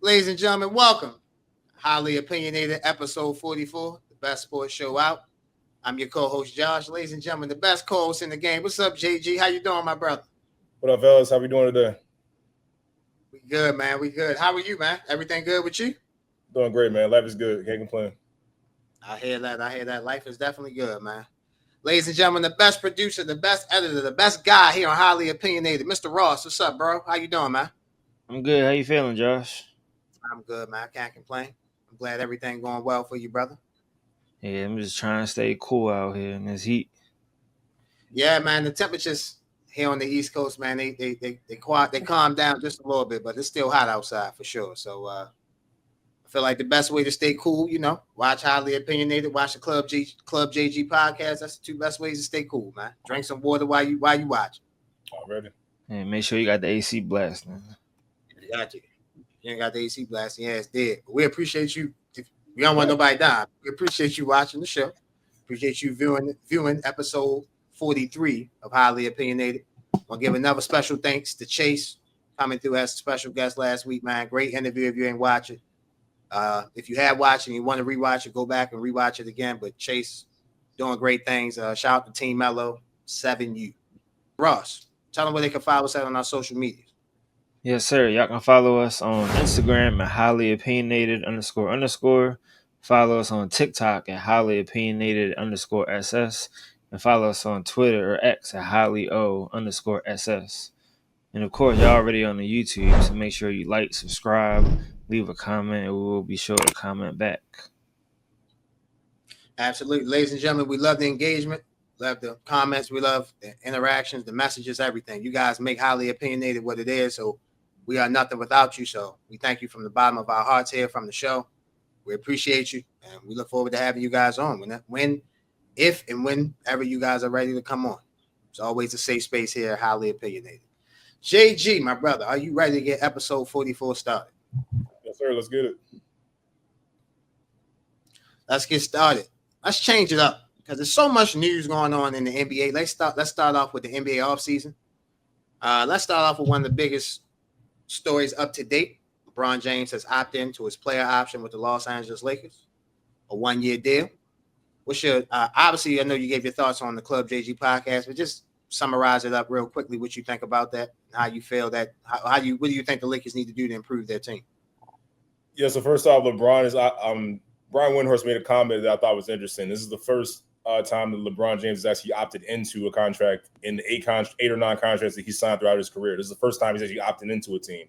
Ladies and gentlemen, welcome. Highly Opinionated, episode 44, the best sports show out. I'm your co-host, Josh. Ladies and gentlemen, the best co-host in the game. What's up, JG? How you doing, my brother? What up, fellas? How we doing today? We good, man. We good. How are you, man? Everything good with you? Doing great, man. Life is good. Can't complain. I hear that. I hear that. Life is definitely good, man. Ladies and gentlemen, the best producer, the best editor, the best guy here on Highly Opinionated, Mr. Ross. What's up, bro? How you doing, man? I'm good. How you feeling, Josh? I'm good, man. I can't complain. I'm glad everything going well for you, brother. Yeah, I'm just trying to stay cool out here in this heat. Yeah, man. The temperatures here on the East Coast, man, they calm down just a little bit, but it's still hot outside for sure. So I feel like the best way to stay cool, watch Highly Opinionated, watch the Club JG podcast. That's the two best ways to stay cool, man. Drink some water while you watch. Already. And make sure you got the AC blasting. You got you. You ain't got the AC blasting. Yeah, it's dead. But we appreciate you. We don't want nobody dying. We appreciate you watching the show. Appreciate you viewing episode 43 of Highly Opinionated. I'll give another special thanks to Chase coming through as a special guest last week, man. Great interview if you ain't watch it. If you have watched and you want to rewatch it, go back and rewatch it again. But Chase doing great things. Shout out to Team Mello, 7U. Ross, tell them where they can follow us on our social media. Yes, sir. Y'all can follow us on Instagram at highly opinionated __. Follow us on TikTok at highly opinionated _SS. And follow us on Twitter or X at highly O_SS. And of course, y'all already on the YouTube, so make sure you like, subscribe, leave a comment, and we will be sure to comment back. Absolutely. Ladies and gentlemen, we love the engagement, love the comments, we love the interactions, the messages, everything. You guys make Highly Opinionated what it is, so we are nothing without you. So we thank you from the bottom of our hearts here from the show. We appreciate you, and we look forward to having you guys on if and whenever you guys are ready to come on. It's always a safe space here, Highly Opinionated. JG, my brother, are you ready to get episode 44 started? Yes, sir. Let's get it. Let's get started. Let's change it up because there's so much news going on in the NBA. Let's start off with the NBA offseason. Let's start off with one of the biggest stories up to date. LeBron James has opted into his player option with the Los Angeles Lakers, a 1-year deal. What's your obviously? I know you gave your thoughts on the Club JG podcast, but just summarize it up real quickly. What you think about that? How you feel that? What do you think the Lakers need to do to improve their team? Yeah. So first off, LeBron is Brian Windhorst made a comment that I thought was interesting. This is the first time that LeBron James has actually opted into a contract in the eight or nine contracts that he signed throughout his career. This is the first time he's actually opted into a team.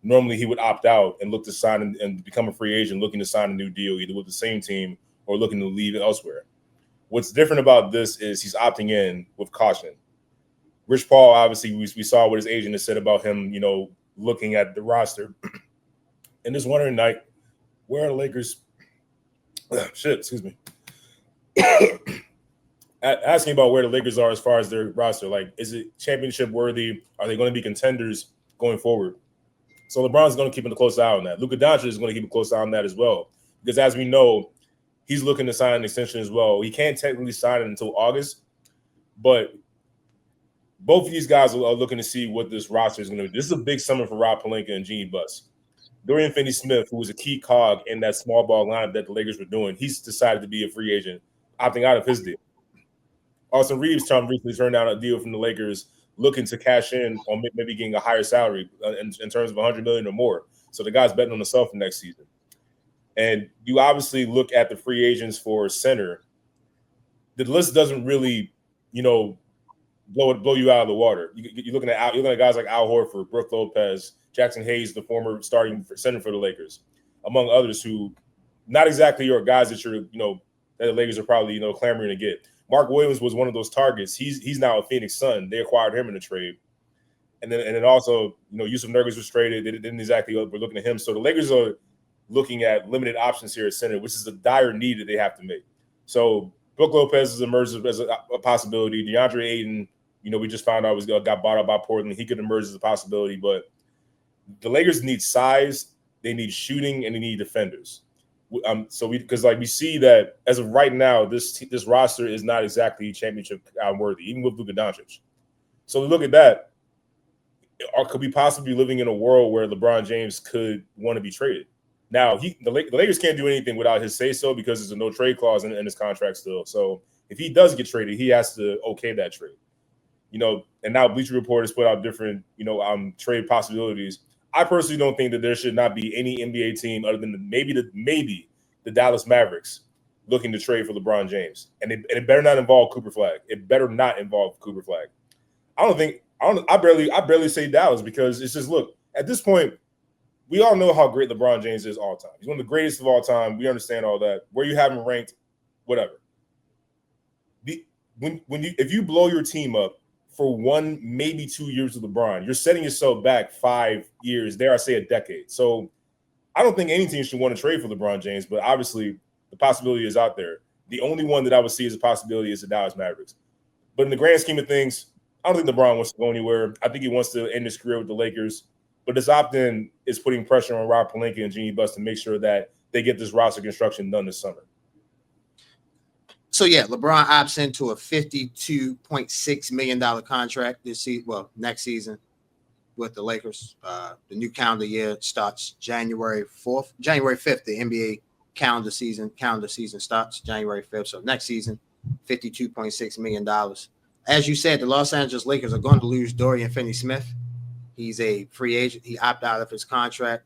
Normally, he would opt out and look to sign and become a free agent, looking to sign a new deal either with the same team or looking to leave elsewhere. What's different about this is he's opting in with caution. Rich Paul, obviously, we saw what his agent has said about him, looking at the roster. And this wondering night, where are the Lakers? Excuse me. Asking about where the Lakers are as far as their roster. Like, is it championship worthy? Are they going to be contenders going forward? So LeBron's going to keep a close eye on that. Luka Doncic is going to keep a close eye on that as well. Because as we know, he's looking to sign an extension as well. He can't technically sign it until August, but both of these guys are looking to see what this roster is going to do. This is a big summer for Rob Pelinka and Jeanie Buss. Dorian Finney-Smith, who was a key cog in that small ball lineup that the Lakers were doing, he's decided to be a free agent, opting out of his deal. Austin Reeves recently turned down a deal from the Lakers, looking to cash in on maybe getting a higher salary in terms of $100 million or more. So the guy's betting on himself for next season. And you obviously look at the free agents for center. The list doesn't really, blow you out of the water. You're looking at guys like Al Horford, Brook Lopez, Jackson Hayes, the former starting center for the Lakers, among others who not exactly are guys that that the Lakers are probably, clamoring to get. Mark Williams was one of those targets. He's now a Phoenix Sun. They acquired him in a trade. And then also, Yusuf Nurkic was traded. They didn't exactly were looking at him. So the Lakers are looking at limited options here at center, which is a dire need that they have to make. So Brook Lopez has emerged as a possibility. DeAndre Ayton, we just found out got bought up by Portland. He could emerge as a possibility. But the Lakers need size, they need shooting, and they need defenders. Because we see that as of right now, this roster is not exactly championship worthy, even with Luka Doncic. So we look at that. or could we possibly be living in a world where LeBron James could want to be traded? Now, the Lakers can't do anything without his say-so because there's a no-trade clause in his contract still. So if he does get traded, he has to okay that trade. And now Bleacher Report has put out different, trade possibilities. I personally don't think that there should not be any NBA team other than maybe the Dallas Mavericks looking to trade for LeBron James. And it better not involve Cooper Flag. It better not involve Cooper Flag. I barely say Dallas because it's just, look, at this point, we all know how great LeBron James is all time. He's one of the greatest of all time. We understand all that. Where you have him ranked, whatever. If you blow your team up for 1, maybe 2 years with LeBron, you're setting yourself back 5 years, dare I say a decade. So I don't think any team should want to trade for LeBron James, but obviously the possibility is out there. The only one that I would see as a possibility is the Dallas Mavericks. But in the grand scheme of things, I don't think LeBron wants to go anywhere. I think he wants to end his career with the Lakers. But this opt-in is putting pressure on Rob Pelinka and Jeanie Buss to make sure that they get this roster construction done this summer. So, yeah, LeBron opts into a $52.6 million contract this season, next season with the Lakers. The new calendar year starts January 5th. The NBA calendar season starts January 5th. So next season, $52.6 million. As you said, the Los Angeles Lakers are going to lose Dorian Finney-Smith. He's a free agent. He opted out of his contract.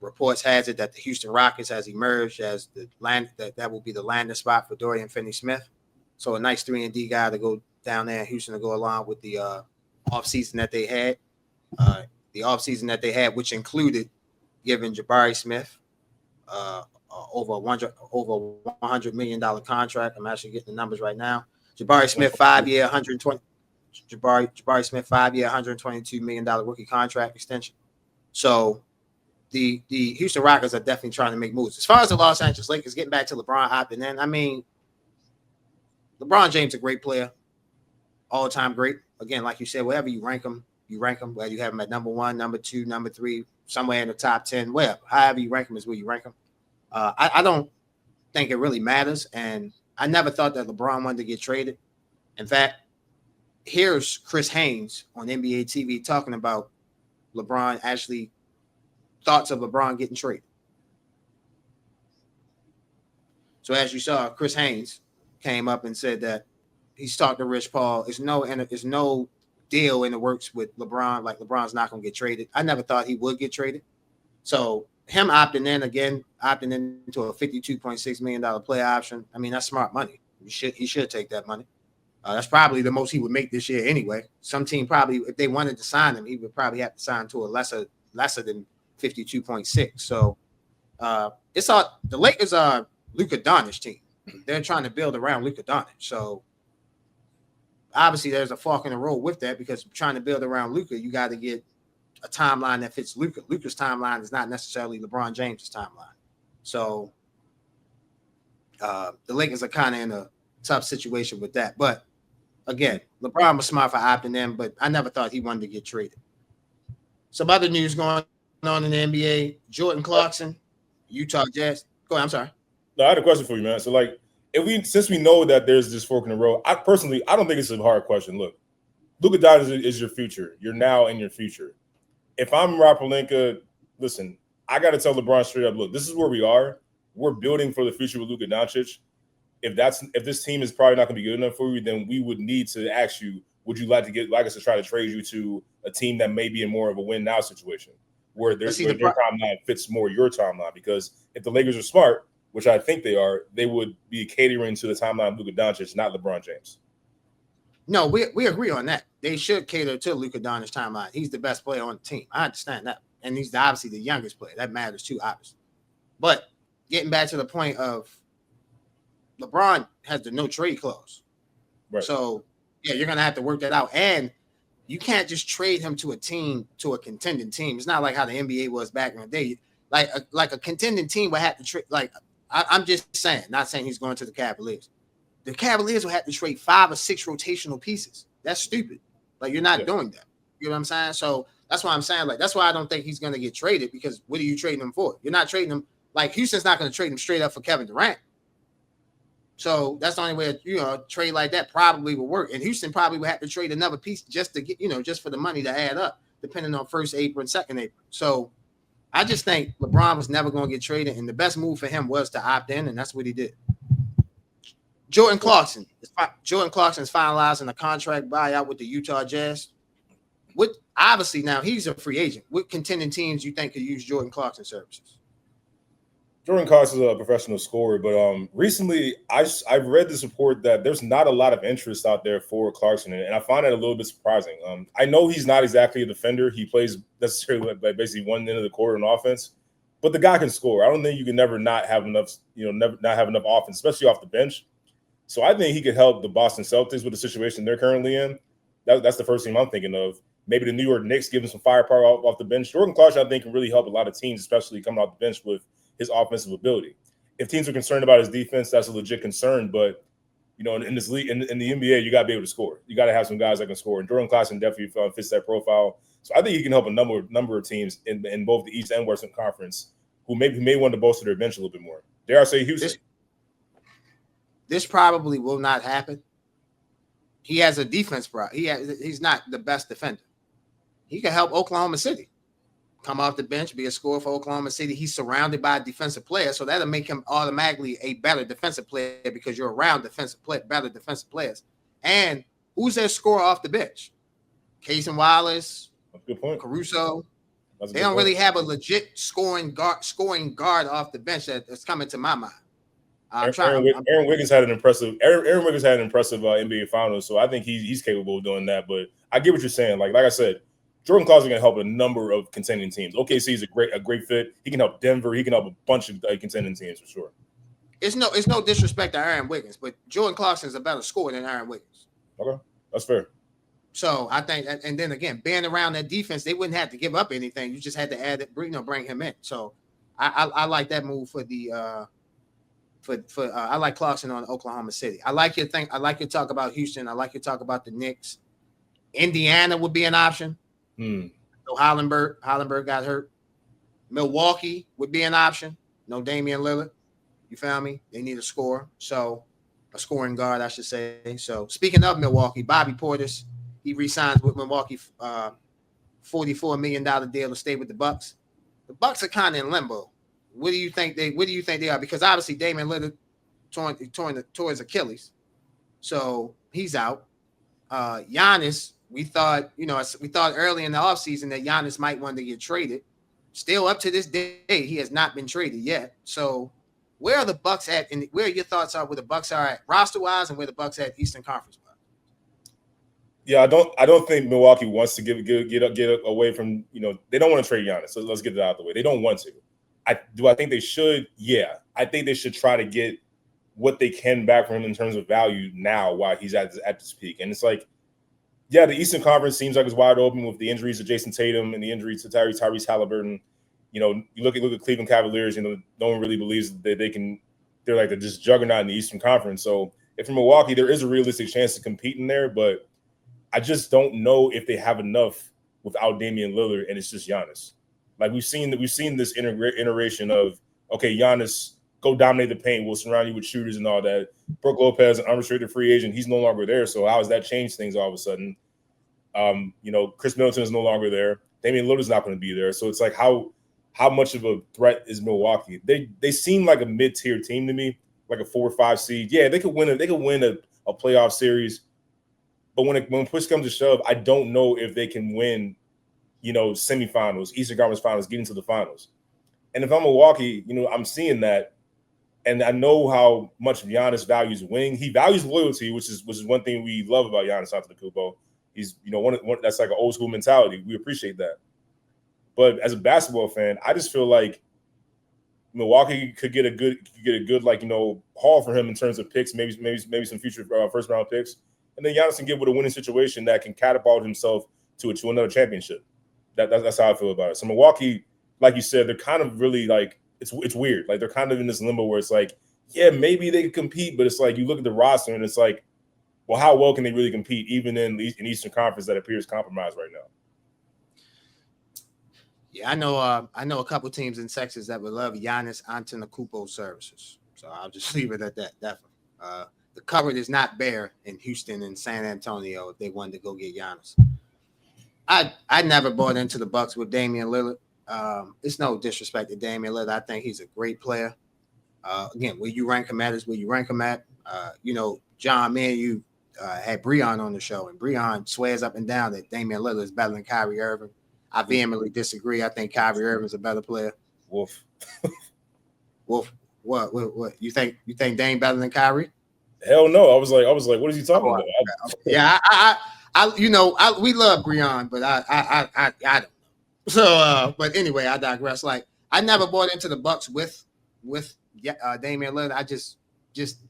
Reports has it that the Houston Rockets has emerged as the land that will be the landing spot for Dorian Finney-Smith. So a nice 3-and-D guy to go down there in Houston to go along with the offseason that they had. Which included giving Jabari Smith over $100 million contract. I'm actually getting the numbers right now. Jabari Smith, 5-year, 120. Jabari Smith, 5-year, $122 million rookie contract extension. So the Houston Rockets are definitely trying to make moves. As far as the Los Angeles Lakers, getting back to LeBron opting in, I mean, LeBron James is a great player, all-time great. Again, like you said, wherever you rank him, whether you have him at number 1, number 2, number 3, somewhere in the top 10, wherever. However you rank him is where you rank him. I don't think it really matters, and I never thought that LeBron wanted to get traded. In fact, here's Chris Haynes on NBA TV talking about LeBron, actually thoughts of LeBron getting traded. So as you saw, Chris Haynes came up and said that he's talked to Rich Paul. There's no deal in the works with LeBron. Like, LeBron's not going to get traded. I never thought he would get traded. So him opting into a $52.6 million play option. I mean, that's smart money. He should take that money. That's probably the most he would make this year anyway. Some team probably, if they wanted to sign him, he would probably have to sign to a lesser than 52.6. So it's all, the Lakers are Luka Doncic team. They're trying to build around Luka Doncic. So obviously there's a fork in the road with that, because trying to build around Luka, you got to get a timeline that fits Luka. Luka's timeline is not necessarily LeBron James's timeline. So the Lakers are kind of in a tough situation with that. But again, LeBron was smart for opting in, but I never thought he wanted to get traded. Some other news going on in the NBA. Jordan Clarkson, Utah Jazz. Go ahead, I'm sorry. No, I had a question for you, man. So, like, since we know that there's this fork in the road, I don't think it's a hard question. Look, Luka Doncic is your future. You're now in your future. If I'm Rob Pelinka, listen, I got to tell LeBron straight up, look, this is where we are. We're building for the future with Luka Doncic. If this team is probably not going to be good enough for you, then we would need to ask you, would you like us to try to trade you to a team that may be in more of a win now situation, where their timeline fits more your timeline? Because if the Lakers are smart, which I think they are, they would be catering to the timeline of Luka Doncic, not LeBron James. No, we agree on that. They should cater to Luka Doncic timeline. He's the best player on the team. I understand that. And he's obviously the youngest player. That matters too, obviously. But getting back to the point of LeBron has the no trade clause. Right. So, yeah, you're going to have to work that out. And you can't just trade him to a contending team. It's not like how the NBA was back in the day. Like a contending team would have to trade. Like, I'm just saying, not saying he's going to the Cavaliers. The Cavaliers will have to trade 5 or 6 rotational pieces. That's stupid. Like, you're not doing that. You know what I'm saying? So that's why I'm saying, like, that's why I don't think he's going to get traded, because what are you trading him for? You're not trading him. Like, Houston's not going to trade him straight up for Kevin Durant. So that's the only way, a trade like that probably will work. And Houston probably would have to trade another piece just to get, just for the money to add up. depending on first apron, second apron. So I just think LeBron was never going to get traded, and the best move for him was to opt in, and that's what he did. Jordan Clarkson is finalizing a contract buyout with the Utah Jazz. What obviously now he's a free agent. What contending teams you think could use Jordan Clarkson services? Jordan Clarkson is a professional scorer, but recently I've read this report that there's not a lot of interest out there for Clarkson, and I find that a little bit surprising. I know he's not exactly a defender; he plays necessarily like basically one end of the court on offense, but the guy can score. I don't think you can never not have enough, never not have enough offense, especially off the bench. So I think he could help the Boston Celtics with the situation they're currently in. That's the first team I'm thinking of. Maybe the New York Knicks give him some firepower off the bench. Jordan Clarkson, I think, can really help a lot of teams, especially coming off the bench with his offensive ability. If teams are concerned about his defense, that's a legit concern. But in this league, in the NBA, you got to be able to score. You got to have some guys that can score. And Jordan Clarkson definitely fits that profile. So I think he can help a number of teams in both the East and Western Conference who may want to bolster their bench a little bit more. Dare I say Houston? This probably will not happen. He has a defense problem. He's not the best defender. He can help Oklahoma City come off the bench, be a scorer for Oklahoma City. He's surrounded by defensive players, so that'll make him automatically a better defensive player because you're around better defensive players. And who's their scorer off the bench? Casey Wallace, that's a good point. Caruso. They don't really have a legit scoring guard off the bench that's coming to my mind. Aaron Wiggins had an impressive. Aaron Wiggins had an impressive NBA Finals, so I think he's capable of doing that. But I get what you're saying. Like I said, Jordan Clarkson can help a number of contending teams. OKC is a great fit. He can help Denver. He can help a bunch of contending teams for sure. It's no disrespect to Aaron Wiggins, but Jordan Clarkson is a better scorer than Aaron Wiggins. Okay, that's fair. So I think, and then again, being around that defense, they wouldn't have to give up anything. You just had to add it, bring him in. So I like that move for the. I like Clarkson on Oklahoma City. I like your talk about Houston. I like your talk about the Knicks. Indiana would be an option. So Hollenberg got hurt. Milwaukee would be an option. No Damian Lillard. You found me? They need a scorer. So a scoring guard, I should say. So speaking of Milwaukee, Bobby Portis, he re-signs with Milwaukee, $44 million deal to stay with the Bucks. The Bucks are kind of in limbo. What do you think they are? Because obviously Damian Lillard tore his Achilles, so he's out. Giannis, we thought early in the offseason that Giannis might want to get traded. Still up to this day, he has not been traded yet. So where are the Bucks at? And where your thoughts are where the Bucks are at roster wise, and where the Bucks at Eastern Conference wise? Yeah, I don't think Milwaukee wants to get away from they don't want to trade Giannis. So let's get it out of the way. They don't want to. I think they should? Yeah. I think they should try to get what they can back from him in terms of value now while he's at this peak. And it's like, yeah, the Eastern Conference seems like it's wide open with the injuries of Jason Tatum and the injuries to Tyrese Halliburton. You look at Cleveland Cavaliers, no one really believes that they're like just juggernaut in the Eastern Conference. So if from Milwaukee, there is a realistic chance to compete in there, but I just don't know if they have enough without Damian Lillard and it's just Giannis. Like we've seen this iteration of, okay, Giannis, go dominate the paint. We'll surround you with shooters and all that. Brook Lopez, an unrestricted free agent, he's no longer there. So how has that changed things all of a sudden? Chris Middleton is no longer there. Damian Lillard's not going to be there. So it's like how much of a threat is Milwaukee? They seem like a mid-tier team to me, like a 4 or 5 seed. Yeah, they could win a playoff series, but when push comes to shove, I don't know if they can win. Semifinals, Eastern Conference Finals, getting to the finals. And if I'm Milwaukee, I'm seeing that, and I know how much Giannis values winning. He values loyalty, which is one thing we love about Giannis Antetokounmpo. He's one that's like an old school mentality. We appreciate that. But as a basketball fan, I just feel like Milwaukee could get a good haul for him in terms of picks, maybe some future first round picks, and then Giannis can get with a winning situation that can catapult himself to another championship. That's how I feel about it. So Milwaukee, like you said, they're kind of really like it's weird. Like they're kind of in this limbo where it's like, yeah, maybe they can compete, but it's like you look at the roster and it's like, well, how well can they really compete, even in an Eastern Conference that appears compromised right now? Yeah, I know a couple teams in Texas that would love Giannis Antetokounmpo services. So I'll just leave it at that. Definitely, the cupboard is not bare in Houston and San Antonio if they wanted to go get Giannis. I never bought into the Bucks with Damian Lillard. It's no disrespect to Damian Lillard. I think he's a great player. Again, where you rank him at is where you rank him at. John, me and you had Breon on the show, and Breon swears up and down that Damian Lillard is better than Kyrie Irving. I vehemently disagree. I think Kyrie Irving is a better player. Wolf. Wolf, what? You think Dame better than Kyrie? Hell no. I was like, what is he talking about? Yeah, we love Breon, but I don't. So, but anyway, I digress. Like, I never bought into the Bucks with Damian Lillard. I just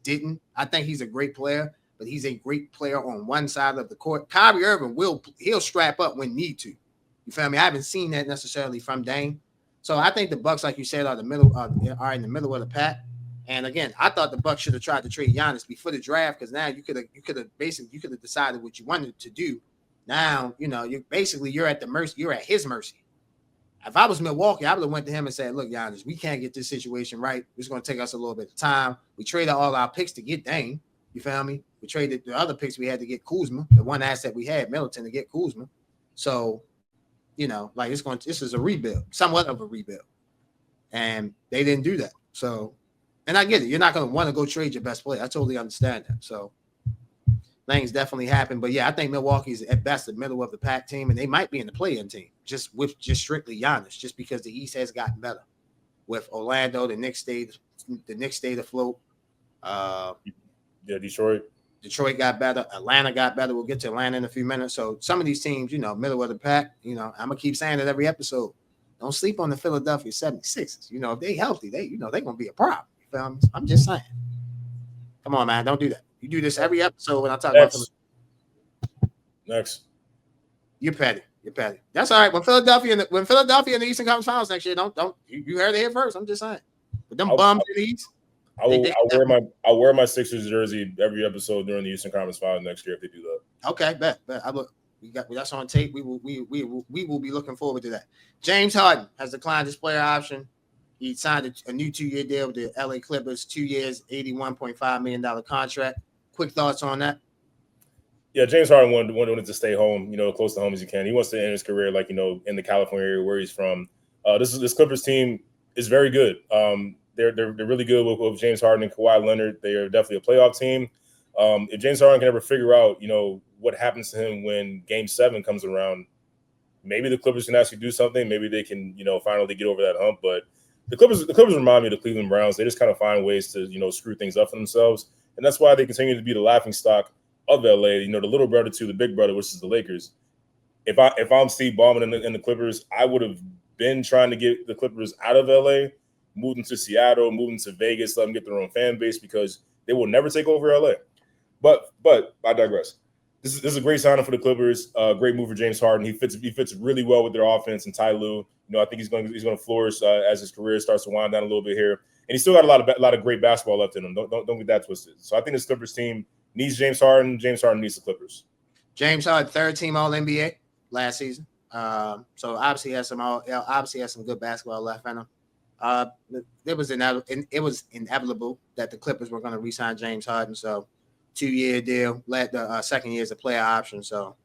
didn't. I think he's a great player, but he's a great player on one side of the court. Kyrie Irving he'll strap up when need to. You feel me? I haven't seen that necessarily from Dame. So I think the Bucks, like you said, are in the middle of the pack. And again, I thought the Bucks should have tried to trade Giannis before the draft, because now you could have decided what you wanted to do. Now, you're at his mercy. If I was Milwaukee, I would have went to him and said, look, Giannis, we can't get this situation right. It's going to take us a little bit of time. We traded all our picks to get Dame. You feel me? We traded the other picks we had to get Kuzma, the one asset we had, Middleton, to get Kuzma. So, this is a rebuild, somewhat of a rebuild. And they didn't do that. So, and I get it. You're not going to want to go trade your best player. I totally understand that. So, things definitely happen. But yeah, I think Milwaukee's at best the middle of the pack team, and they might be in the play-in team just strictly Giannis, just because the East has gotten better. With Orlando, the Knicks stayed afloat. Detroit got better. Atlanta got better. We'll get to Atlanta in a few minutes. So some of these teams, middle of the pack, I'm going to keep saying it every episode. Don't sleep on the Philadelphia 76ers. If they healthy, they're going to be a problem. You feel me? I'm just saying. Come on, man. Don't do that. You do this every episode when I talk about Philadelphia. Next. You're petty. That's all right. When Philadelphia in the Eastern Conference Finals next year, don't you heard it here first. I'm just saying. But them bums in the East. I'll wear my Sixers jersey every episode during the Eastern Conference Finals next year if they do that. Okay, bet. That's on tape. We will be looking forward to that. James Harden has declined his player option. He signed a new 2-year deal with the LA Clippers, 2 years, $81.5 million contract. Quick thoughts on that? Yeah, James Harden wanted to stay home, close to home as he can. He wants to end his career in the California area where he's from. This Clippers team is very good. They're really good with James Harden and Kawhi Leonard. They are definitely a playoff team. If James Harden can ever figure out, what happens to him when Game 7 comes around, maybe the Clippers can actually do something. Maybe they can, finally get over that hump. But the Clippers remind me of the Cleveland Browns. They just kind of find ways to, screw things up for themselves. And that's why they continue to be the laughingstock of LA, the little brother to the big brother, which is the Lakers. If I'm Steve Ballmer in the Clippers, I would have been trying to get the Clippers out of LA, moving to Seattle, moving to Vegas, let them get their own fan base, because they will never take over LA. But I digress. This is a great signing for the Clippers. Great move for James Harden. He fits really well with their offense. And Ty Lue, I think he's going to flourish as his career starts to wind down a little bit here. And he's still got a lot of great basketball left in him. Don't get that twisted. So I think this Clippers team needs James Harden. James Harden needs the Clippers. James Harden, third team All NBA last season. So obviously has some good basketball left in him. It was inevitable that the Clippers were going to re-sign James Harden. So 2-year deal, let the second year is a player option. So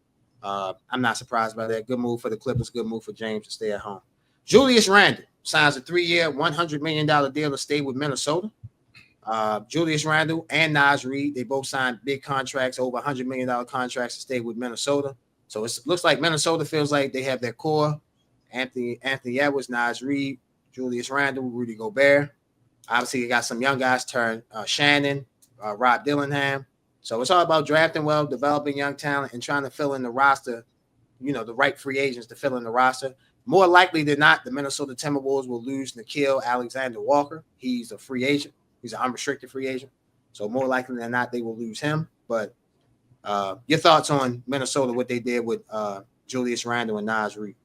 I'm not surprised by that. Good move for the Clippers. Good move for James to stay at home. Julius Randle signs a 3-year, $100 million deal to stay with Minnesota. Julius Randle and Naz Reid, they both signed big contracts, over $100 million contracts to stay with Minnesota. So it looks like Minnesota feels like they have their core. Anthony Edwards, Naz Reid, Julius Randle, Rudy Gobert. Obviously, you got some young guys turn Shannon, Rob Dillingham. So it's all about drafting well, developing young talent, and trying to fill in the roster, the right free agents to fill in the roster. More likely than not, the Minnesota Timberwolves will lose Nickeil Alexander-Walker. He's a free agent. He's an unrestricted free agent. So more likely than not, they will lose him. But your thoughts on Minnesota, what they did with Julius Randle and Naz Reid?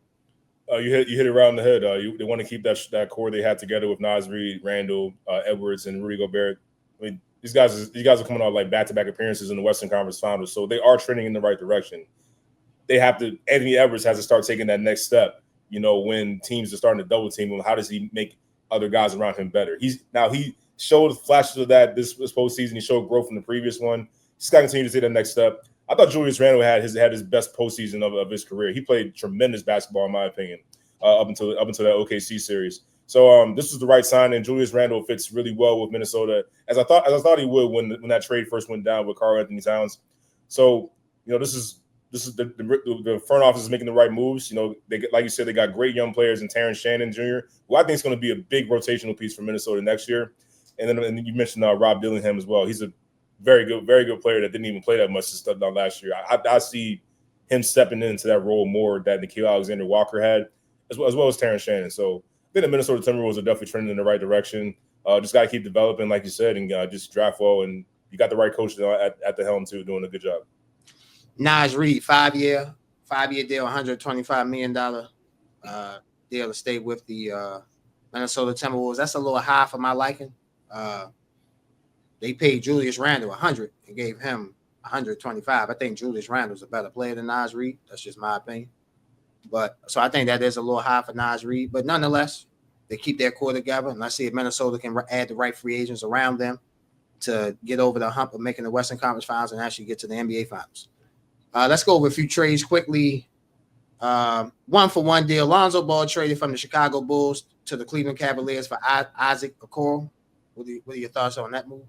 You hit it right on the head. They want to keep that core they had together with Naz Reid, Randle, Edwards, and Rudy Gobert. I mean, these guys are coming out like back-to-back appearances in the Western Conference Finals, so they are trending in the right direction. Anthony Edwards has to start taking that next step. When teams are starting to double team him, how does he make other guys around him better? He showed flashes of that this postseason. He showed growth from the previous one. He's got to continue to take that next step. I thought Julius Randle had his best postseason of his career. He played tremendous basketball, in my opinion, up until that OKC series. So this was the right sign, and Julius Randle fits really well with Minnesota, as I thought he would when that trade first went down with Karl Anthony Towns. So this is the front office is making the right moves. Like you said, they got great young players in Terrence Shannon Jr., who I think is going to be a big rotational piece for Minnesota next year. And then you mentioned Rob Dillingham as well. He's a very good player that didn't even play that much this last year. I see him stepping into that role more that Nickeil Alexander-Walker had, as well as Terrence Shannon. So I think the Minnesota Timberwolves are definitely trending in the right direction. Just got to keep developing, like you said, and just draft well. And you got the right coach at the helm too, doing a good job. Naj Reid, 5-year deal, $125 million deal to stay with the Minnesota Timberwolves. That's a little high for my liking. They paid Julius Randle $100 and gave him $125. I think Julius Randle's a better player than Naj Reid. That's just my opinion. But so I think that is a little high for Naj Reid. But nonetheless, they keep their core together. And let's see if Minnesota can add the right free agents around them to get over the hump of making the Western Conference Finals and actually get to the NBA Finals. Let's go over a few trades quickly. 1-for-1 deal. Lonzo Ball traded from the Chicago Bulls to the Cleveland Cavaliers for Isaac Okoro. What are your thoughts on that move?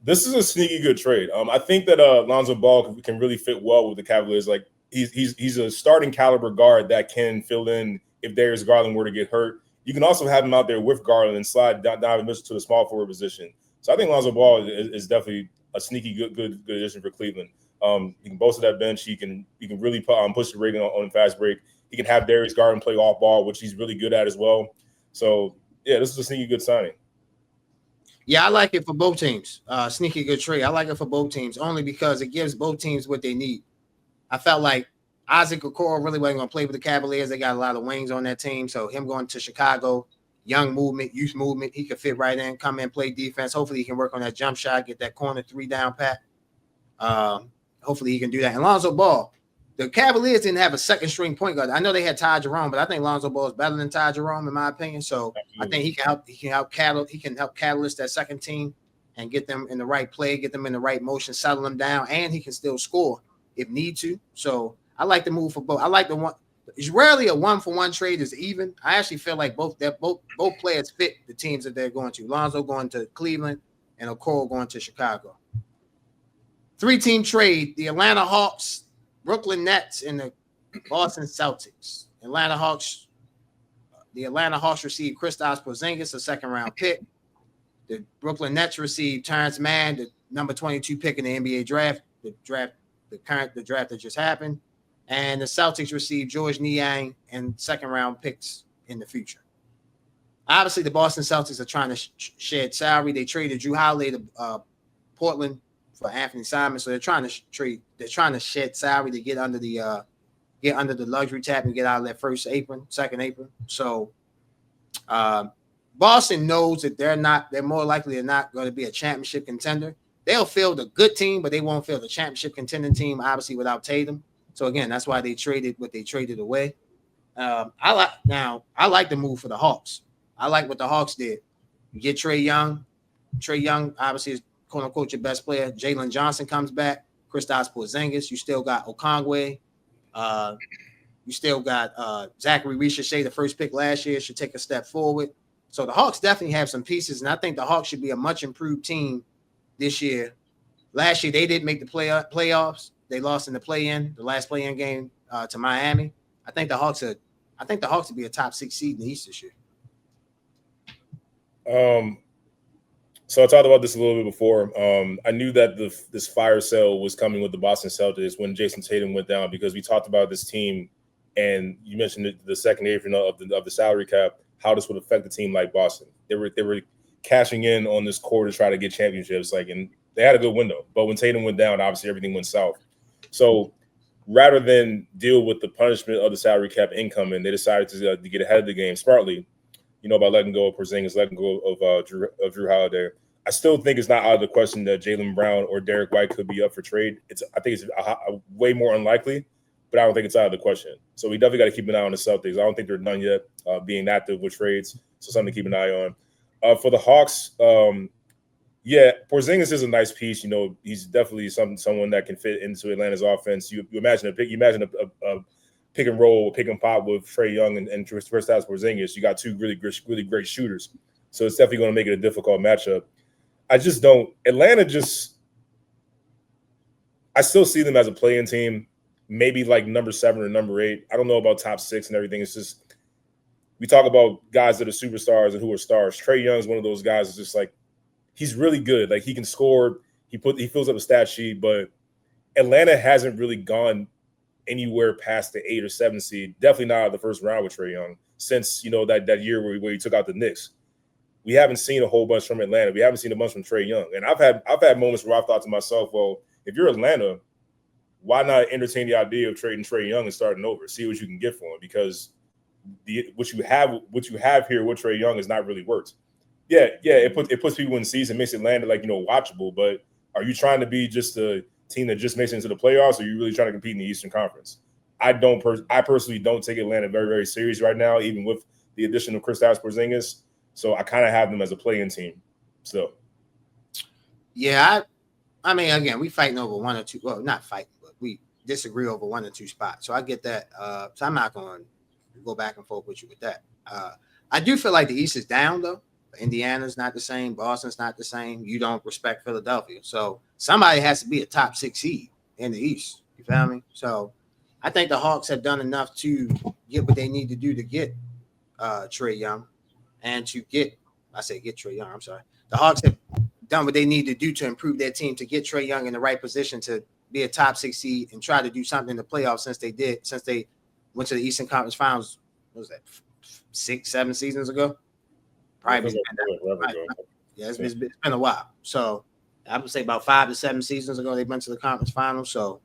This is a sneaky good trade. I think that Lonzo Ball can really fit well with the Cavaliers. Like he's a starting caliber guard that can fill in if Darius Garland were to get hurt. You can also have him out there with Garland and slide Donovan Mitchell to the small forward position. So I think Lonzo Ball is definitely a sneaky good addition for Cleveland. He can bolster that bench. He can really push the rating on fast break. He can have Darius Garland play off ball, which he's really good at as well. So yeah, this is a sneaky good signing. Yeah, I like it for both teams. Sneaky good trade. I like it for both teams only because it gives both teams what they need. I felt like Isaac Okoro really wasn't going to play with the Cavaliers. They got a lot of wings on that team. So him going to Chicago, young movement, youth movement, he could fit right in, come in, play defense. Hopefully he can work on that jump shot, get that corner 3 down pat. Hopefully he can do that. And Lonzo Ball, the Cavaliers didn't have a second string point guard. I know they had Ty Jerome, but I think Lonzo Ball is better than Ty Jerome in my opinion. So absolutely. I think he can help catalyst that second team and get them in the right play, get them in the right motion, settle them down, and he can still score if need to. So I like the move for both. I like the one. It's rarely a 1-for-1 trade is even. I actually feel like both players fit the teams that they're going to. Lonzo going to Cleveland and Okoro going to Chicago. 3-team trade: the Atlanta Hawks, Brooklyn Nets, and the Boston Celtics. The Atlanta Hawks received Kristaps Porzingis, a second-round pick. The Brooklyn Nets received Terrence Mann, the number 22 pick in the NBA draft. The draft that just happened. And the Celtics received George Niang and second-round picks in the future. Obviously, the Boston Celtics are trying to shed salary. They traded Drew Holiday to Portland for Anthony Simon, so they're trying to shed salary to get under the luxury tap and get out of that second apron. So Boston knows that they're more likely than not going to be a championship contender. They'll field a good team, but they won't field a championship contending team, obviously, without Tatum. So again, that's why they traded what they traded away. I like the move for the Hawks. I like what the Hawks did. You get Trae Young. Trae Young obviously is quote unquote your best player. Jalen Johnson comes back. Kristaps Porzingis. You still got Okongwu. You still got Zachary Ricochet, the first pick last year, should take a step forward. So the Hawks definitely have some pieces, and I think the Hawks should be a much improved team this year. Last year they didn't make the playoffs. They lost in the last play-in game to Miami. I think the Hawks would be a top 6 seed in the East this year. So I talked about this a little bit before. I knew that this fire sale was coming with the Boston Celtics when Jason Tatum went down, because we talked about this team, and you mentioned the second apron of the salary cap, how this would affect a team like Boston. They were cashing in on this core to try to get championships, and they had a good window. But when Tatum went down, obviously everything went south. So rather than deal with the punishment of the salary cap income, and they decided to get ahead of the game smartly, by letting go of Porzingis, letting go of Drew Holiday. I still think it's not out of the question that Jaylen Brown or Derek White could be up for trade. I think it's a way more unlikely, but I don't think it's out of the question. So we definitely got to keep an eye on the Celtics. I don't think they're done yet being active with trades, so something to keep an eye on. For the Hawks, Yeah, Porzingis is a nice piece. You know, he's definitely someone that can fit into Atlanta's offense. You imagine a pick and roll, pick and pop with Trae Young and Kristaps Porzingis. You got two really great shooters, so it's definitely going to make it a difficult matchup. I just don't. I still see them as a play-in team, maybe like number 7 or number 8. I don't know about top 6 and everything. It's just we talk about guys that are superstars and who are stars. Trae Young is one of those guys that's just like he's really good. Like he can score. He fills up a stat sheet, but Atlanta hasn't really gone anywhere past the 8 or 7 seed. Definitely not out of the first round with Trae Young since that year where he took out the Knicks. We haven't seen a whole bunch from Atlanta. We haven't seen a bunch from Trae Young. And I've had moments where I've thought to myself, well, if you're Atlanta, why not entertain the idea of trading Trae Young and starting over? See what you can get for him, because what you have here with Trae Young has not really worked. Yeah, it puts people in seats and makes Atlanta watchable. But are you trying to be just a team that just makes it into the playoffs, or are you really trying to compete in the Eastern Conference? I personally don't take Atlanta very, very serious right now, even with the addition of Kristaps Porzingis. So I kind of have them as a play-in team. So, yeah, I mean, again, we fighting over 1 or 2. Well, not fighting, but we disagree over 1 or 2 spots. So I get that. So I'm not going to go back and forth with you with that. I do feel like the East is down, though. Indiana's not the same. Boston's not the same. You don't respect Philadelphia. So somebody has to be a top 6 seed in the East. You feel me? So I think the Hawks have done enough to get what they need to do to get Trae Young and to get Trae Young. I'm sorry. The Hawks have done what they need to do to improve their team to get Trae Young in the right position to be a top 6 seed and try to do something in the playoffs since they went to the Eastern Conference Finals. What was that, 6, 7 seasons ago? Probably it's been a while. So I would say about 5 to 7 seasons ago they went to the conference finals. So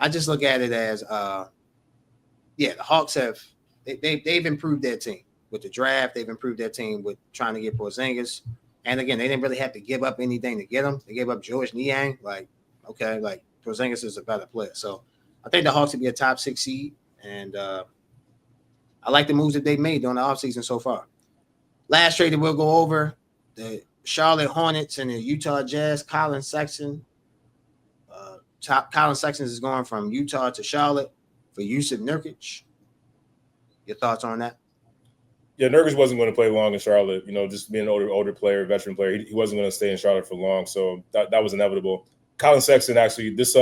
I just look at it as the Hawks they've improved their team with the draft. They've improved their team with trying to get Porzingis. And again, they didn't really have to give up anything to get him. They gave up George Niang. Like Porzingis is a better player. So I think the Hawks would be a top 6 seed. And I like the moves that they made during the offseason so far. Last trade that we'll go over, the Charlotte Hornets and the Utah Jazz. Colin Sexton. Colin Sexton is going from Utah to Charlotte for Jusuf Nurkic. Your thoughts on that? Yeah, Nurkic wasn't going to play long in Charlotte. Just being an older player, veteran player, he wasn't going to stay in Charlotte for long. So that was inevitable. Colin Sexton, actually, this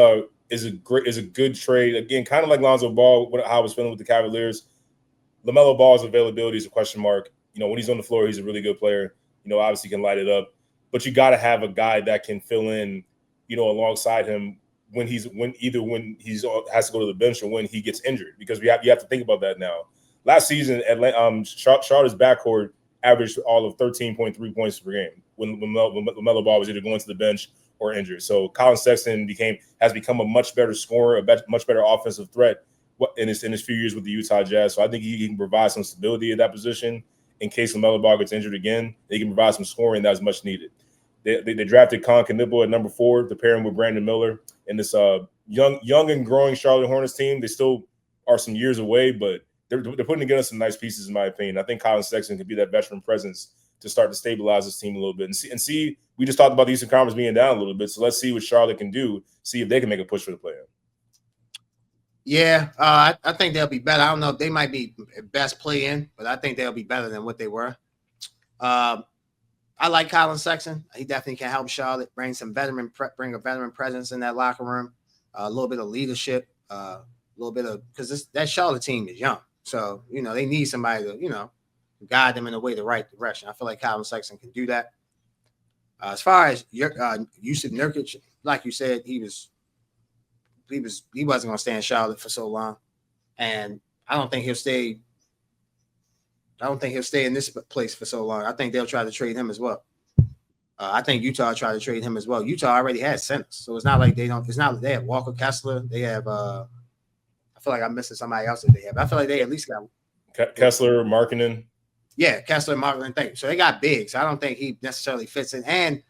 is a good trade. Again, kind of like Lonzo Ball, how I was feeling with the Cavaliers. LaMelo Ball's availability is a question mark. When he's on the floor, he's a really good player. Obviously can light it up. But you got to have a guy that can fill in, alongside him when he's has to go to the bench or when he gets injured, because you have to think about that now. Last season, Charlotte's backcourt averaged all of 13.3 points per game when LaMelo Ball was either going to the bench or injured. So Colin Sexton has become a much better scorer, much better offensive threat in his few years with the Utah Jazz. So I think he can provide some stability at that position in case LaMelo Ball gets injured again. They can provide some scoring that's much needed. They drafted Con Knipple at number 4 to pair him with Brandon Miller. And this young and growing Charlotte Hornets team, they still are some years away, but they're putting together some nice pieces, in my opinion. I think Colin Sexton could be that veteran presence to start to stabilize this team a little bit. And see, we just talked about the Eastern Conference being down a little bit, so let's see what Charlotte can do, see if they can make a push for the play-in. Yeah, I think they'll be better. I don't know if they might be best play-in, but I think they'll be better than what they were. I like Colin Sexton. He definitely can help Charlotte bring a veteran presence in that locker room, a little bit of leadership, a little bit of, because that Charlotte team is young. So, they need somebody to, guide them in the right direction. I feel like Colin Sexton can do that. As far as Jusuf Nurkic, like you said, he wasn't going to stay in Charlotte for so long. And I don't think he'll stay in this place for so long. I think they'll try to trade him as well. I think Utah tried to trade him as well. Utah already has centers, so it's not like they don't. It's not like they have Walker Kessler. They have. I feel like I'm missing somebody else that they have. I feel like they at least got Kessler, Markkanen. Yeah, Kessler, Markkanen. Thank you. So they got bigs. So I don't think he necessarily fits in, and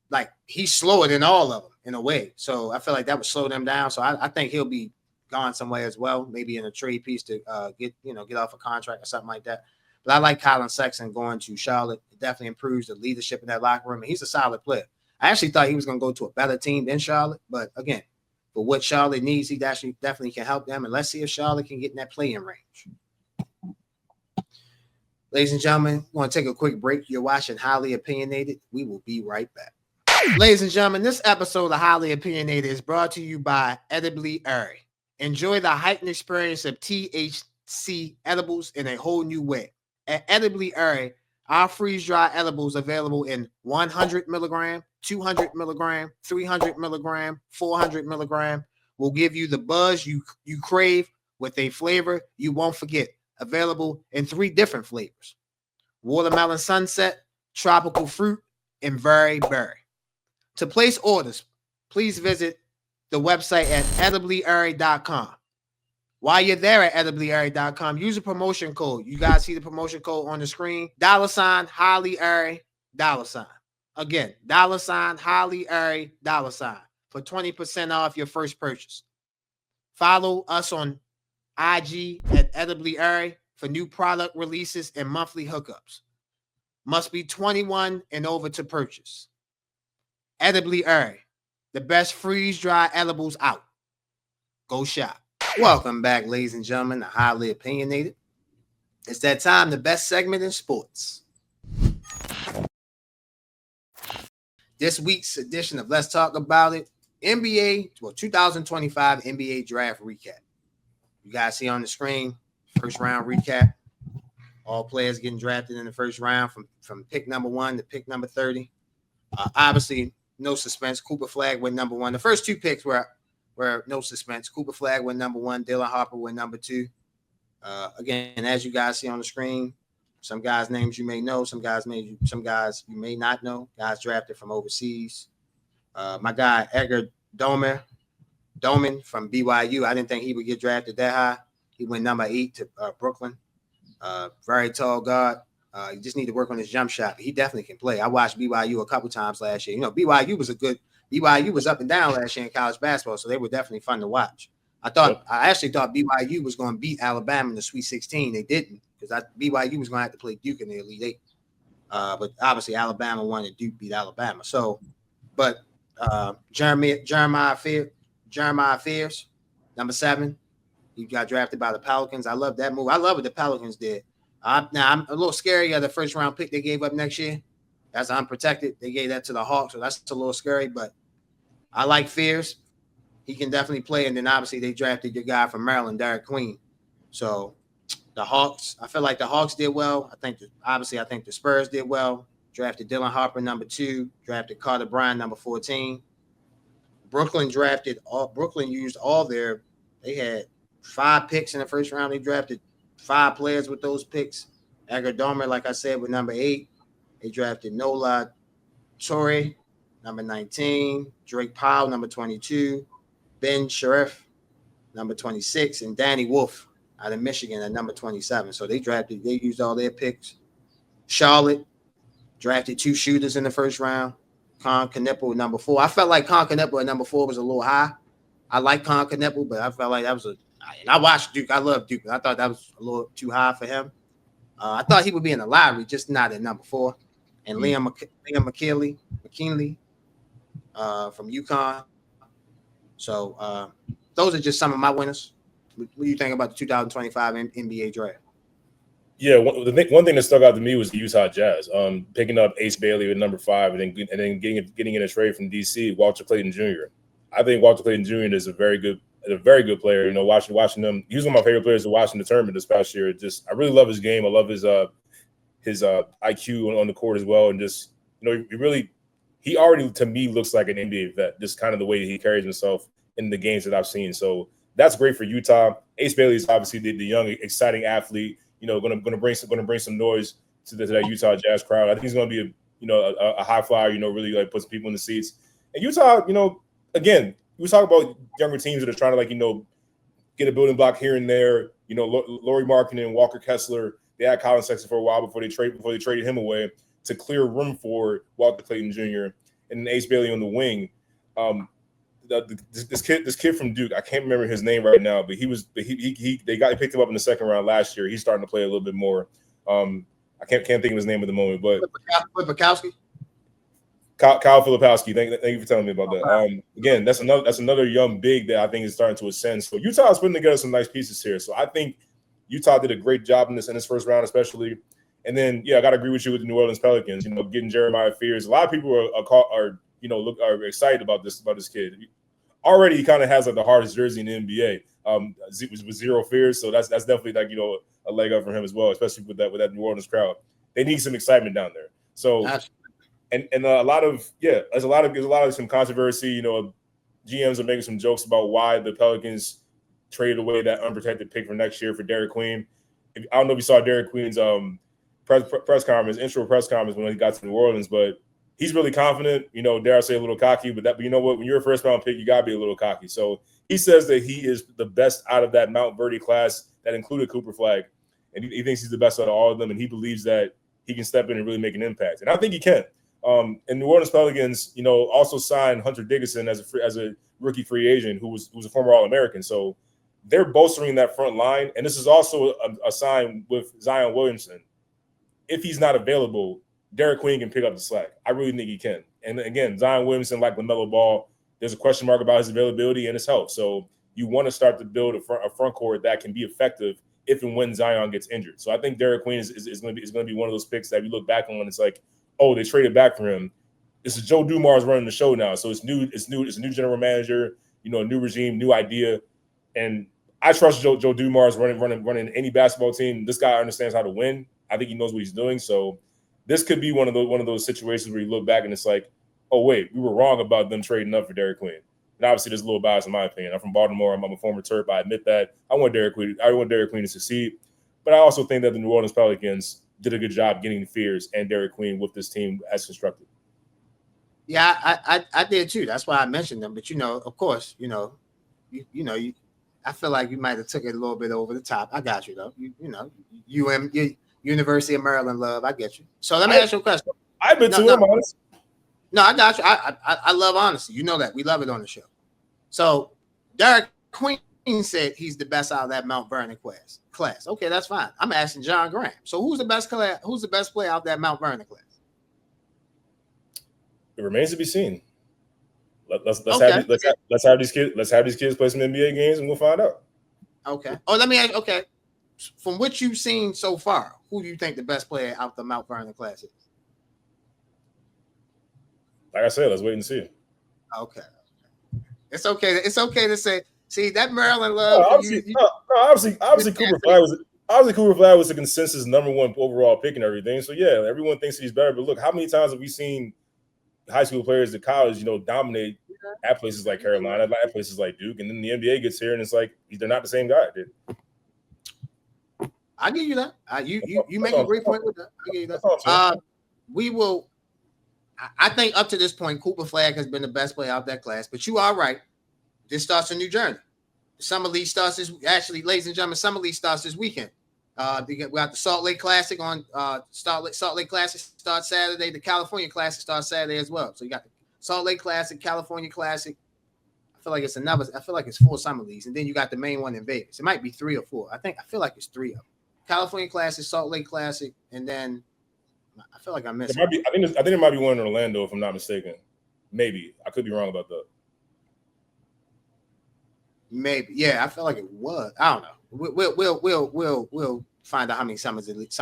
like he's slower than all of them in a way. So I feel like that would slow them down. So I think he'll be gone somewhere as well, maybe in a trade piece to get off a contract or something like that. But I like Colin Sexton going to Charlotte. It definitely improves the leadership in that locker room. And he's a solid player. I actually thought he was going to go to a better team than Charlotte, but again, for what Charlotte needs, he actually definitely can help them. And let's see if Charlotte can get in that play-in range. Ladies and gentlemen, we're going to take a quick break. You're watching Highly Opinionated. We will be right back. Ladies and gentlemen, this episode of Highly Opinionated is brought to you by Edibly Airy. Enjoy the heightened experience of THC edibles in a whole new way. At Edibly Airy, our freeze-dry edibles available in 100 milligram, 200 milligram, 300 milligram, 400 milligram will give you the buzz you crave with a flavor you won't forget. Available in 3 different flavors: watermelon sunset, tropical fruit, and very berry. To place orders, please visit the website at ediblyairy.com. While you're there at ediblyairy.com, use a promotion code. You guys see the promotion code on the screen. $ Highly Airy, $. Again, $ Highly Airy, $ for 20% off your first purchase. Follow us on IG at Edibly Airy for new product releases and monthly hookups. Must be 21 and over to purchase. Edibly Airy, the best freeze-dry edibles out. Go shop. Welcome back, ladies and gentlemen, to Highly Opinionated. It's that time, the best segment in sports. This week's edition of Let's Talk About It, 2025 NBA Draft Recap. You guys see on the screen, first round recap. All players getting drafted in the first round from pick number 1 to pick number 30. Obviously, no suspense. Cooper Flagg went number 1. The first 2 picks were no suspense. Cooper Flagg went number 1. Dylan Harper went number 2. Again, as you guys see on the screen, some guys' names you may know, some guys you may not know. Guys drafted from overseas. My guy Edgar Doman from BYU. I didn't think he would get drafted that high. He went number 8 to Brooklyn. Very tall guard. You just need to work on his jump shot. He definitely can play. I watched BYU a couple times last year. You know, BYU was up and down last year in college basketball, so they were definitely fun to watch. I actually thought BYU was going to beat Alabama in the Sweet 16. They didn't, because BYU was going to have to play Duke in the Elite 8. But obviously Alabama won and Duke beat Alabama. So, but Jeremiah Fears, number 7. He got drafted by the Pelicans. I love that move. I love what the Pelicans did. Now, I'm a little scary of the first round pick they gave up next year. That's unprotected. They gave that to the Hawks, so that's a little scary. But I like Fears. He can definitely play. And then obviously they drafted your guy from Maryland, Derek Queen. So the Hawks, I feel like the Hawks did well. I think the Spurs did well. Drafted Dylan Harper, number 2. Drafted Carter Bryant, number 14. Brooklyn used all they had 5 picks in the first round. They drafted 5 players with those picks. Edgar Domer, like I said, with number 8. They drafted Nola Torre, number 19. Drake Powell, number 22. Ben Sharif, number 26. And Danny Wolf out of Michigan at number 27. So they used all their picks. Charlotte drafted 2 shooters in the first round. Con Kneppel, number 4. I felt like Con Kneppel at number 4 was a little high. I like Con Kneppel, but I felt like that was and I watched Duke. I love Duke. I thought that was a little too high for him. I thought he would be in the lottery, just not at number 4. And Liam McKinley from UConn. So those are just some of my winners. What do you think about the 2025 NBA draft? Yeah, one thing that stuck out to me was the Utah Jazz, picking up Ace Bailey at number 5, and then getting in a trade from DC, Walter Clayton Jr. I think Walter Clayton Jr. is a very good player. You know, watching him, he was one of my favorite players to watch in the tournament this past year. I really love his game. I love his IQ on the court as well, and just, you know, he already to me looks like an NBA vet. Just kind of the way he carries himself in the games that I've seen. So that's great for Utah. Ace Bailey is obviously the young, exciting athlete. You know, going to bring some noise to that Utah Jazz crowd. I think he's going to be a high flyer. You know, really like put some people in the seats. And Utah, you know, again, we talk about younger teams that are trying to get a building block here and there. You know, Lauri Markkanen and Walker Kessler. They had Colin Sexton for a while before they traded him away to clear room for Walter Clayton Jr. and Ace Bailey on the wing. This kid from Duke, I can't remember his name right now, but they picked him up in the second round last year. He's starting to play a little bit more. I can't think of his name at the moment, but Bukowski. Kyle Filipowski, thank you for telling me about that. Again, that's another young big that I think is starting to ascend. So Utah's putting together some nice pieces here. So I think Utah did a great job in this first round, especially. And then, yeah, I got to agree with you with the New Orleans Pelicans. Getting Jeremiah Fears. A lot of people are excited about this kid. Already, he kind of has like the hardest jersey in the NBA. With zero fears, so that's definitely like a leg up for him as well, especially with that New Orleans crowd. They need some excitement down there. So. And a lot of there's a lot of some controversy. GMs are making some jokes about why the Pelicans traded away that unprotected pick for next year for Derek Queen. I don't know if you saw Derek Queen's press conference, intro press conference when he got to New Orleans, but he's really confident. Dare I say a little cocky, but you know what? When you're a first round pick, you gotta be a little cocky. So he says that he is the best out of that Mount Verde class that included Cooper Flag, and he thinks he's the best out of all of them, and he believes that he can step in and really make an impact, and I think he can. And New Orleans Pelicans, also signed Hunter Dickinson as a rookie free agent who was a former All-American. So they're bolstering that front line. And this is also a sign with Zion Williamson. If he's not available, Derek Queen can pick up the slack. I really think he can. And again, Zion Williamson, like LaMelo Ball, there's a question mark about his availability and his health. So you want to start to build a front court that can be effective if and when Zion gets injured. So I think Derek Queen is going to be one of those picks that you look back on. It's like, oh, they traded back for him. This is Joe Dumars running the show now. So it's new. It's a new general manager, a new regime, new idea. And I trust Joe Dumars running any basketball team. This guy understands how to win. I think he knows what he's doing. So this could be one of those situations where you look back and it's like, oh, wait, we were wrong about them trading up for Derek Queen. And obviously there's a little bias in my opinion. I'm from Baltimore. I'm a former Terp. I admit that. I want Derek Queen to succeed. But I also think that the New Orleans Pelicans did a good job getting Fears and Derek Queen with this team as constructed. Yeah, I did too. That's why I mentioned them. But of course, I feel like you might have took it a little bit over the top. I got you though. You University of Maryland love. I get you. So let me ask you a question. I've been to him, honest. No, I got you. I love honesty. You know that we love it on the show. So Derek Queen said he's the best out of that Mount Vernon class. Okay, that's fine. I'm asking John Graham. So who's the best player out of that Mount Vernon class? It remains to be seen. Let's have these kids play some NBA games and we'll find out. Okay. Oh, let me ask. Okay, from what you've seen so far, who do you think the best player out the Mount Vernon class is? Like I said, let's wait and see. Okay. It's okay. It's okay to say. See that Maryland love. Obviously, Cooper Flag was the consensus number one overall pick and everything. So yeah, everyone thinks he's better. But look, how many times have we seen high school players at college, dominate at places like Carolina, at places like Duke, and then the NBA gets here and it's like they're not the same guy, dude. I give you that. You make a great point with that. I give you that. We will. I think up to this point, Cooper Flag has been the best player out of that class. But you are right. This starts a new journey. Summer League starts ladies and gentlemen, Summer League starts this weekend. We got the Salt Lake Classic on Salt Lake Classic starts Saturday. The California Classic starts Saturday as well. So you got the Salt Lake Classic, California Classic. I feel like it's 4 Summer Leagues, and then you got the main one in Vegas. It might be 3 or 4. I feel like it's 3 of them. California Classic, Salt Lake Classic, and then I feel like I missed. I think there might be one in Orlando, if I'm not mistaken. Maybe I could be wrong about that. Maybe, yeah, I feel like it was. I don't know. We'll find out how many summer leagues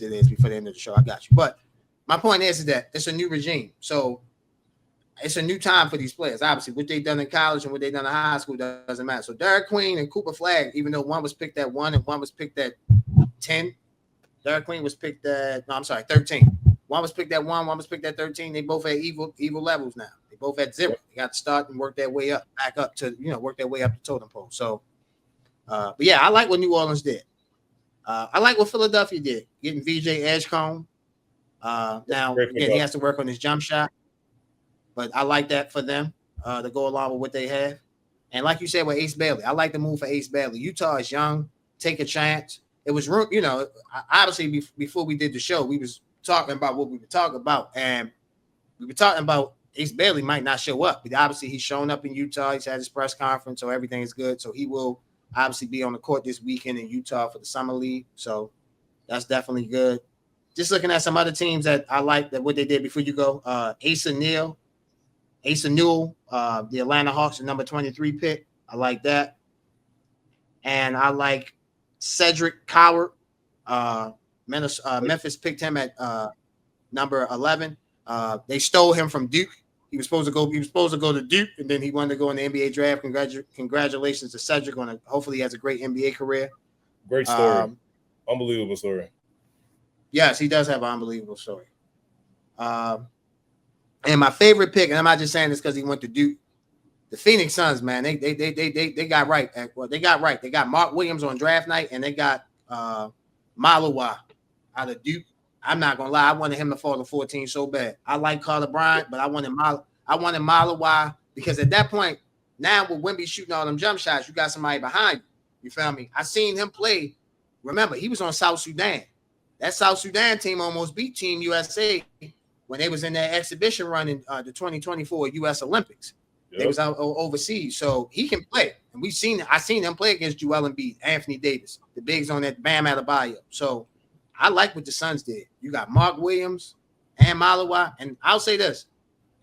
it is before the end of the show. I got you. But my point is that it's a new regime, so it's a new time for these players. Obviously, what they've done in college and what they've done in high school doesn't matter. So Derek Queen and Cooper Flag, even though one was picked at 1 and one was picked at 10, Derek Queen was picked at 13. One was picked at 1, one was picked at 13. They both at evil levels now. They both at 0. They got to start and work their way up, back up to, work their way up the totem pole. So, but yeah, I like what New Orleans did. I like what Philadelphia did, getting VJ Edgecombe. Now, again, he has to work on his jump shot, but I like that for them to go along with what they have. And like you said with Ace Bailey, I like the move for Ace Bailey. Utah is young, take a chance. It was, obviously before we did the show, we was talking about what we were talking about, and we were talking about Ace Bailey might not show up, but obviously he's shown up in Utah. He's had his press conference, so everything is good. So he will obviously be on the court this weekend in Utah for the Summer League. So that's definitely good. just looking at some other teams that I like that what they did before you go. Asa Newell, the Atlanta Hawks, the number 23 pick. I like that. And I like Cedric Coward. Memphis picked him at number 11. They stole him from Duke. He was supposed to go to Duke, and then he wanted to go in the NBA draft. Congratulations to Cedric hopefully he has a great NBA career. Great story. Unbelievable story. Yes, he does have an unbelievable story. And my favorite pick, and I'm not just saying this because he went to Duke, the Phoenix Suns, man, they got right. They got right. They got Mark Williams on draft night, and they got Malawa out of Duke. I'm not gonna lie, I wanted him to fall to 14 so bad. I like Carter Bryant, but I wanted Malawa because at that point, now with Wemby shooting all them jump shots, you got somebody behind you. You feel me? I seen him play. Remember, he was on South Sudan. That South Sudan team almost beat Team USA when they was in that exhibition run in the 2024 U.S. Olympics. Yep. They was out overseas, so he can play. And I seen him play against Joel Embiid, Anthony Davis, the bigs on that Bam Adebayo. So I like what the Suns did. You got Mark Williams and Malawa, and I'll say this: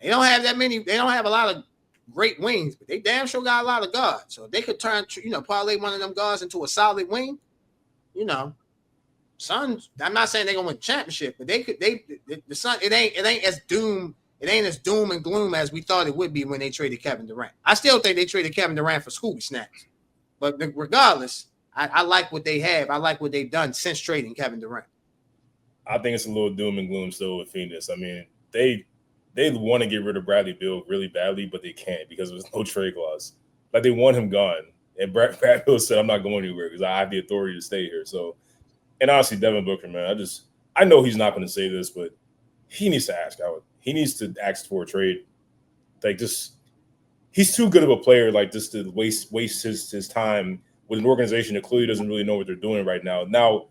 they don't have that many. They don't have a lot of great wings, but they damn sure got a lot of guards. So if they could turn, parlay one of them guards into a solid wing, Suns. I'm not saying they're gonna win championship, but they could. The Suns. It ain't as doom. It ain't as doom and gloom as we thought it would be when they traded Kevin Durant. I still think they traded Kevin Durant for Scooby Snacks, but regardless, I like what they have. I like what they've done since trading Kevin Durant. I think it's a little doom and gloom still with Phoenix. I mean, they want to get rid of Bradley Beal really badly, but they can't because there's no trade clause. Like they want him gone, and Brad Beal said, "I'm not going anywhere because I have the authority to stay here." So, and honestly, Devin Booker, man, I know he's not going to say this, but he needs to ask out. He needs to ask for a trade. Like he's too good of a player. Like just to waste his time with an organization that clearly doesn't really know what they're doing right now. Now,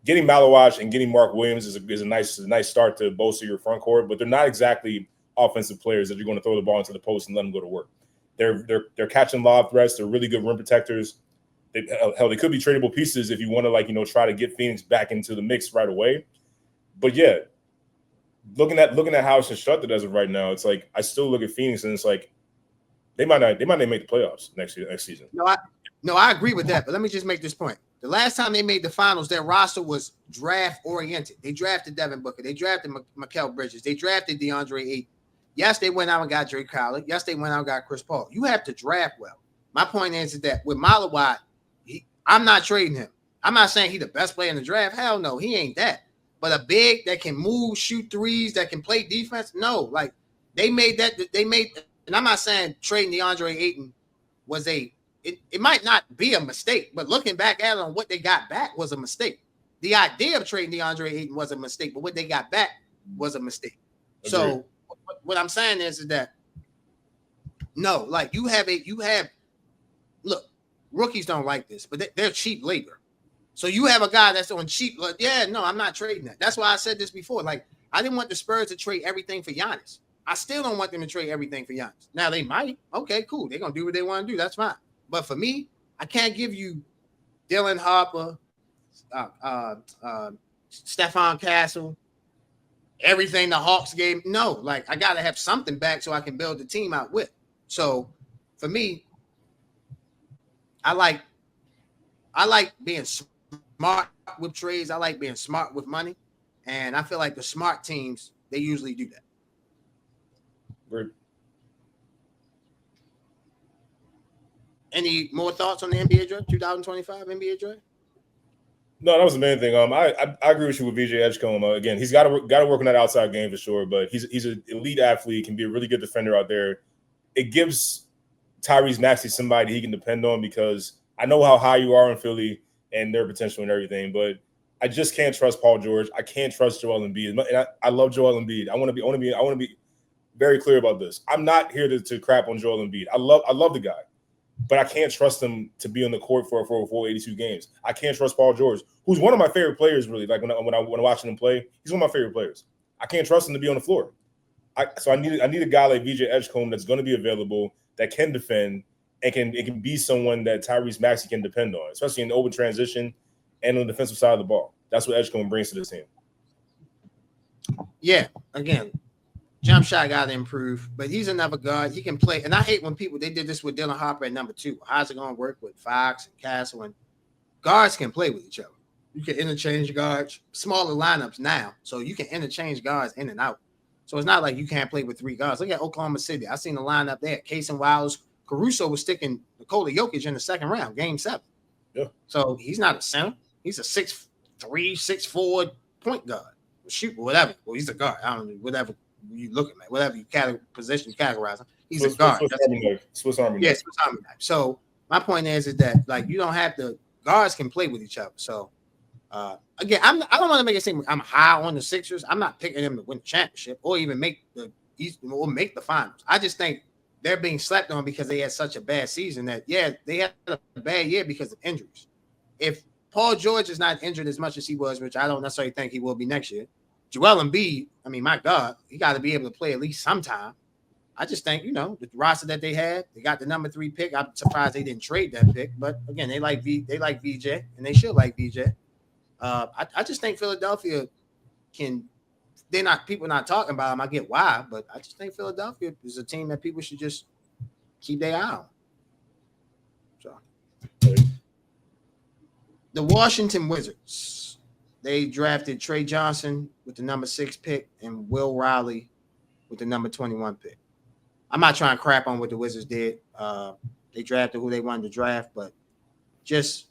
getting Malawash and getting Mark Williams is a nice start to bolster your front court, but they're not exactly offensive players that you're going to throw the ball into the post and let them go to work. They're catching lob threats. They're really good rim protectors. They could be tradable pieces if you want to try to get Phoenix back into the mix right away. But yeah, looking at how it's constructed as of right now, it's like I still look at Phoenix and it's like they might not make the playoffs next season. No, I agree with that. But let me just make this point. The last time they made the finals, their roster was draft oriented. They drafted Devin Booker. They drafted Mikal Bridges. They drafted DeAndre Ayton. Yes, they went out and got Drake Crowder. Yes, they went out and got Chris Paul. You have to draft well. My point is that with Malawi, I'm not trading him. I'm not saying he's the best player in the draft. Hell no, he ain't that. But a big that can move, shoot threes, that can play defense, no. Like and I'm not saying trading DeAndre Ayton was it might not be a mistake, but looking back at it on what they got back was a mistake. The idea of trading DeAndre Ayton was a mistake, but what they got back was a mistake. Agreed. So what I'm saying is that no, like look, rookies don't like this, but they're cheap labor. So you have a guy that's on cheap. No, I'm not trading that. That's why I said this before. Like, I didn't want the Spurs to trade everything for Giannis. I still don't want them to trade everything for Giannis. Now, they might. Okay, cool. They're going to do what they want to do. That's fine. But for me, I can't give you Dylan Harper, Stephon Castle, everything the Hawks gave. No, like, I got to have something back so I can build the team out with. So, for me, I like being smart with trades. I like being smart with money. And I feel like the smart teams, they usually do that. Great. Any more thoughts on the NBA draft, 2025 NBA draft? No, that was the main thing. I agree with you with VJ Edgecombe. Again, he's got to work on that outside game for sure, but he's an elite athlete, can be a really good defender out there. It gives Tyrese Maxey somebody he can depend on because I know how high you are in Philly and their potential and everything, but I just can't trust Paul George. I can't trust Joel Embiid. And I love Joel Embiid. I want to be very clear about this. I'm not here to crap on Joel Embiid. I love the guy, but I can't trust him to be on the court for 82 games. I can't trust Paul George, who's one of my favorite players. Really, like when I'm watching him play, he's one of my favorite players. I can't trust him to be on the floor. So I need a guy like VJ Edgecombe that's going to be available, that can defend, and can be someone that Tyrese Maxey can depend on, especially in the open transition and on the defensive side of the ball. That's what Edgecombe brings to the team. Yeah, again, jump shot got to improve, but he's another guard. He can play, and I hate when they did this with Dylan Harper at number 2. How's it going to work with Fox and Castle? And guards can play with each other. You can interchange guards, smaller lineups now, so you can interchange guards in and out. So it's not like you can't play with 3 guards. Look at Oklahoma City. I seen the lineup there. Case and Wiles, Caruso was sticking Nikola Jokic in the second round, game 7. Yeah. So he's not a center. He's a 6'3", 6'4" point guard. Shoot, whatever. Well, he's a guard. I don't know, whatever you look at, whatever you position you categorize him. He's a guard. Swiss Army knife. Yeah, Swiss Army knife. So my point is that like you don't have to. Guards can play with each other. So again, I don't want to make it seem I'm high on the Sixers. I'm not picking them to win the championship or even make the finals. I just think they're being slept on because they had such a bad season that they had a bad year because of injuries. If Paul George is not injured as much as he was, which I don't necessarily think he will be next year, Joel Embiid, I mean, my God, he got to be able to play at least sometime. I just think, the roster that they had, they got the number 3 pick. I'm surprised they didn't trade that pick, but again, they like VJ, and they should like VJ. I just think Philadelphia people not talking about them. I get why, but I just think Philadelphia is a team that people should just keep their eye on. So, the Washington Wizards, they drafted Trey Johnson with the number 6 pick and Will Riley with the number 21 pick. I'm not trying to crap on what the Wizards did. They drafted who they wanted to draft, but just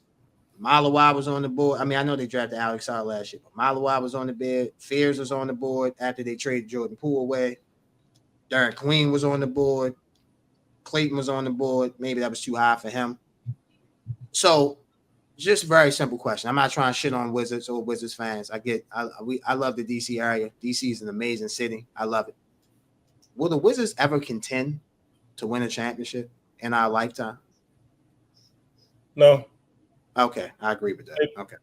Malawai was on the board. I mean, I know they drafted Alex Sar last year, but Malawai was on the bed. Fears was on the board after they traded Jordan Poole away. Derek Queen was on the board. Clayton was on the board. Maybe that was too high for him. So, just a very simple question. I'm not trying to shit on Wizards or Wizards fans. I love the DC area. DC is an amazing city. I love it. Will the Wizards ever contend to win a championship in our lifetime? No. Okay, I agree with that. Okay.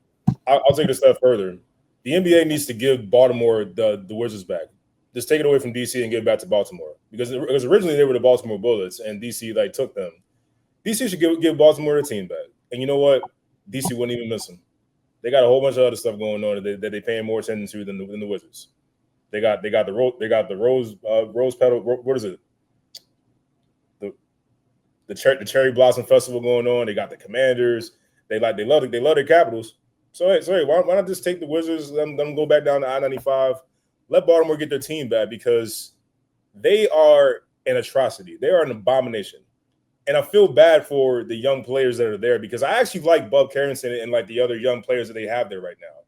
I'll take it a step further. The NBA needs to give Baltimore the Wizards back. Just take it away from DC and give it back to Baltimore. Because originally they were the Baltimore Bullets and DC took them. DC should give Baltimore the team back. And you know what? DC wouldn't even miss them. They got a whole bunch of other stuff going on that they're paying more attention to than the Wizards. They got the rose petal. What is it? The cherry blossom festival going on. They got the Commanders. They love their Capitals. So hey, why not just take the Wizards? Let them go back down to I-95. Let Baltimore get their team back because they are an atrocity. They are an abomination. And I feel bad for the young players that are there because I actually like Bub Carrington and the other young players that they have there right now.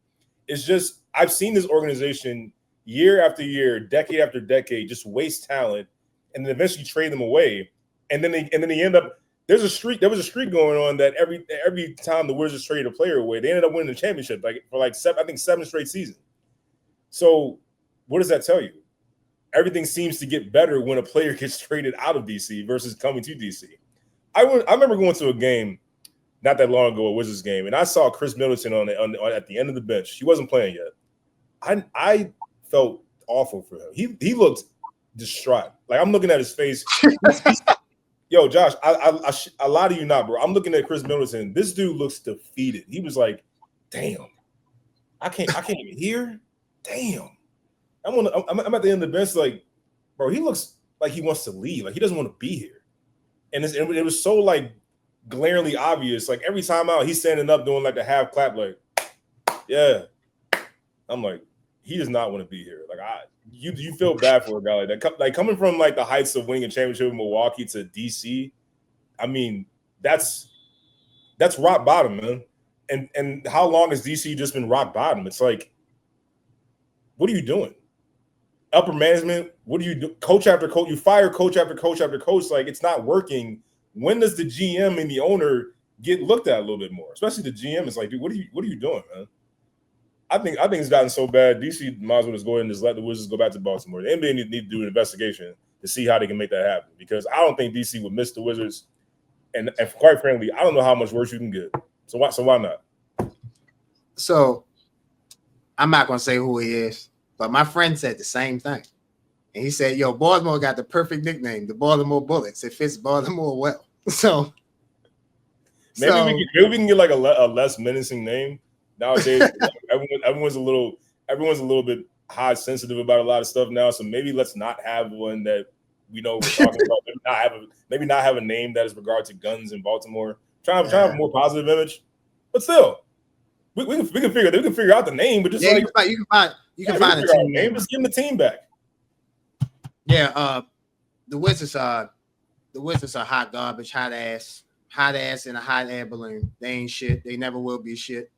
It's just I've seen this organization year after year, decade after decade, just waste talent and then eventually trade them away. And then they end up there was a streak going on that every time the Wizards traded a player away, they ended up winning the championship for 7 straight seasons. So what does that tell you? Everything seems to get better when a player gets traded out of DC versus coming to DC. I remember going to a game not that long ago, a Wizards game, and I saw Chris Middleton at the end of the bench. He wasn't playing yet. I felt awful for him. He looked distraught. I'm looking at his face. Yo, Josh, I lie to you not, bro. I'm looking at Chris Middleton. This dude looks defeated. He was like, "Damn, I can't even hear. Damn, I'm at the end of the bench. Bro, he looks like he wants to leave. He doesn't want to be here." And it was so glaringly obvious. Every time out, he's standing up doing the half clap, yeah. I'm like, he does not want to be here. You feel bad for a guy like that. Coming from the heights of winning a championship in Milwaukee to DC, I mean, that's rock bottom, man. And how long has DC just been rock bottom? It's what are you doing? Upper management, what do you do? Coach after coach, you fire coach after coach after coach. It's not working. When does the GM and the owner get looked at a little bit more? Especially the GM is dude, what are you doing, man? I think it's gotten so bad. DC might as well just go ahead and just let the Wizards go back to Baltimore. The NBA need to do an investigation to see how they can make that happen because I don't think DC would miss the Wizards. And quite frankly, I don't know how much worse you can get. So why not? So I'm not gonna say who he is, but my friend said the same thing. And he said, yo, Baltimore got the perfect nickname, the Baltimore Bullets. It fits Baltimore well. So maybe we can get a less menacing name. Nowadays, everyone's a little bit. high sensitive about a lot of stuff now. So maybe let's not have one that we know we're talking about. Maybe not have a name that is regard to guns in Baltimore. Try to have a more positive image, but still, we can figure out the name. But just you can find a team name. Just give them the team back. Yeah, the Wizards are hot garbage, hot ass in a hot air balloon. They ain't shit. They never will be shit.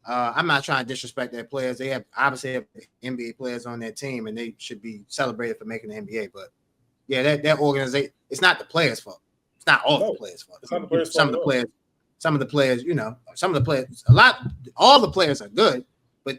I'm not trying to disrespect their players. They obviously have NBA players on their team, and they should be celebrated for making the NBA. But yeah, that organization, it's not the players' fault. It's not all the players' fault. It's not the players' fault. Some of the players, all the players are good, but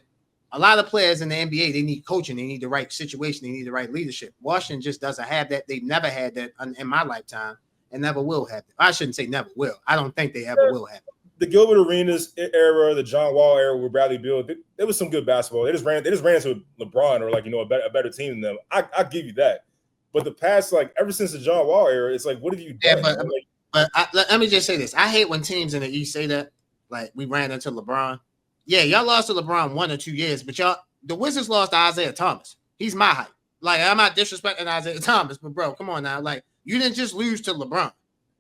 a lot of players in the NBA, they need coaching. They need the right situation. They need the right leadership. Washington just doesn't have that. They've never had that in my lifetime and never will have it. I shouldn't say never will. I don't think they ever will have it. The Gilbert Arenas era, the John Wall era with Bradley Beal, there was some good basketball. They just ran into LeBron or a better team than them. I give you that. But the past, ever since the John Wall era, it's like, what have you done? Yeah, let me just say this. I hate when teams in the East say that, like, we ran into LeBron. Yeah, y'all lost to LeBron 1 or 2 years, but the Wizards lost to Isaiah Thomas. He's my height. Like, I'm not disrespecting Isaiah Thomas, but bro, come on now. Like, you didn't just lose to LeBron.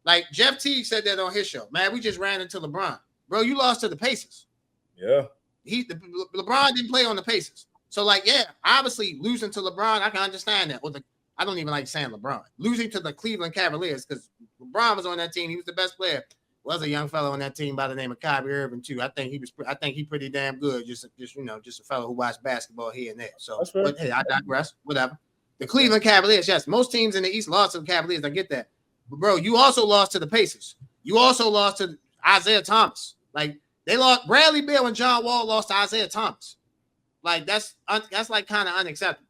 Like, Jeff Teague said that on his show. Man, we just ran into LeBron. Bro, you lost to the Pacers. Yeah. LeBron didn't play on the Pacers. So, like, yeah, obviously losing to LeBron, I can understand that. I don't even like saying LeBron. Losing to the Cleveland Cavaliers, because LeBron was on that team. He was the best player. Was a young fellow on that team by the name of Kyrie Irving, too. I think he's pretty damn good. Just a fellow who watched basketball here and there. So, but hey, I digress. Whatever. The Cleveland Cavaliers, yes, most teams in the East lost to the Cavaliers. I get that. But, bro, you also lost to the Pacers. You also lost to Isaiah Thomas. Like, they lost. Bradley Beal and John Wall lost to Isaiah Thomas. Like, that's like kind of unacceptable.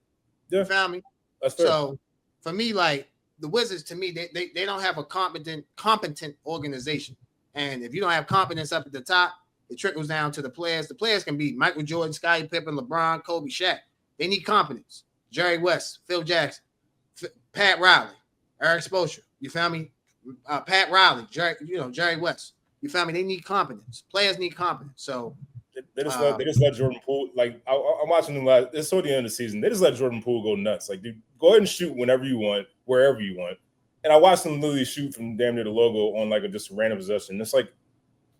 Yeah. You found me? That's fair. So, for me, like, the Wizards, to me, they don't have a competent organization. And if you don't have competence up at the top, it trickles down to the players. The players can be Michael Jordan, Scottie Pippen, LeBron, Kobe, Shaq. They need competence. Jerry West, Phil Jackson, Pat Riley, Eric Spoelstra. You feel me? Pat Riley, Jerry West. You feel me? They need competence. Players need competence. So they just let Jordan Poole. Like, I'm watching them last. It's toward the end of the season. They just let Jordan Poole go nuts. Like, dude, go ahead and shoot whenever you want, wherever you want. And I watched them literally shoot from damn near the logo on like just a random possession. It's like,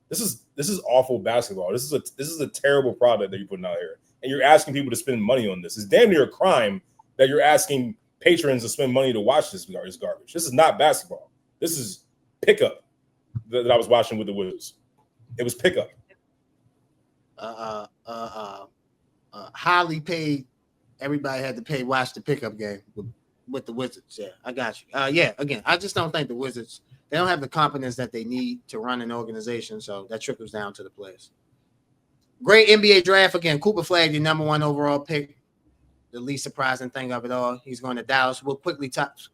this is awful basketball. This is a terrible product that you're putting out here, and you're asking people to spend money on this. It's damn near a crime that you're asking patrons to spend money to watch this garbage. This is not basketball. This is pickup that I was watching with the Wizards. It was pickup. Highly paid. Everybody had to pay. Watch the pickup game with the Wizards. Yeah, I got you. Yeah, again, I just don't think the Wizards, they don't have the competence that they need to run an organization, so that trickles down to the players. Great NBA draft. Again, Cooper Flagg, your number 1 overall pick. The least surprising thing of it all. He's going to Dallas. We'll quickly touch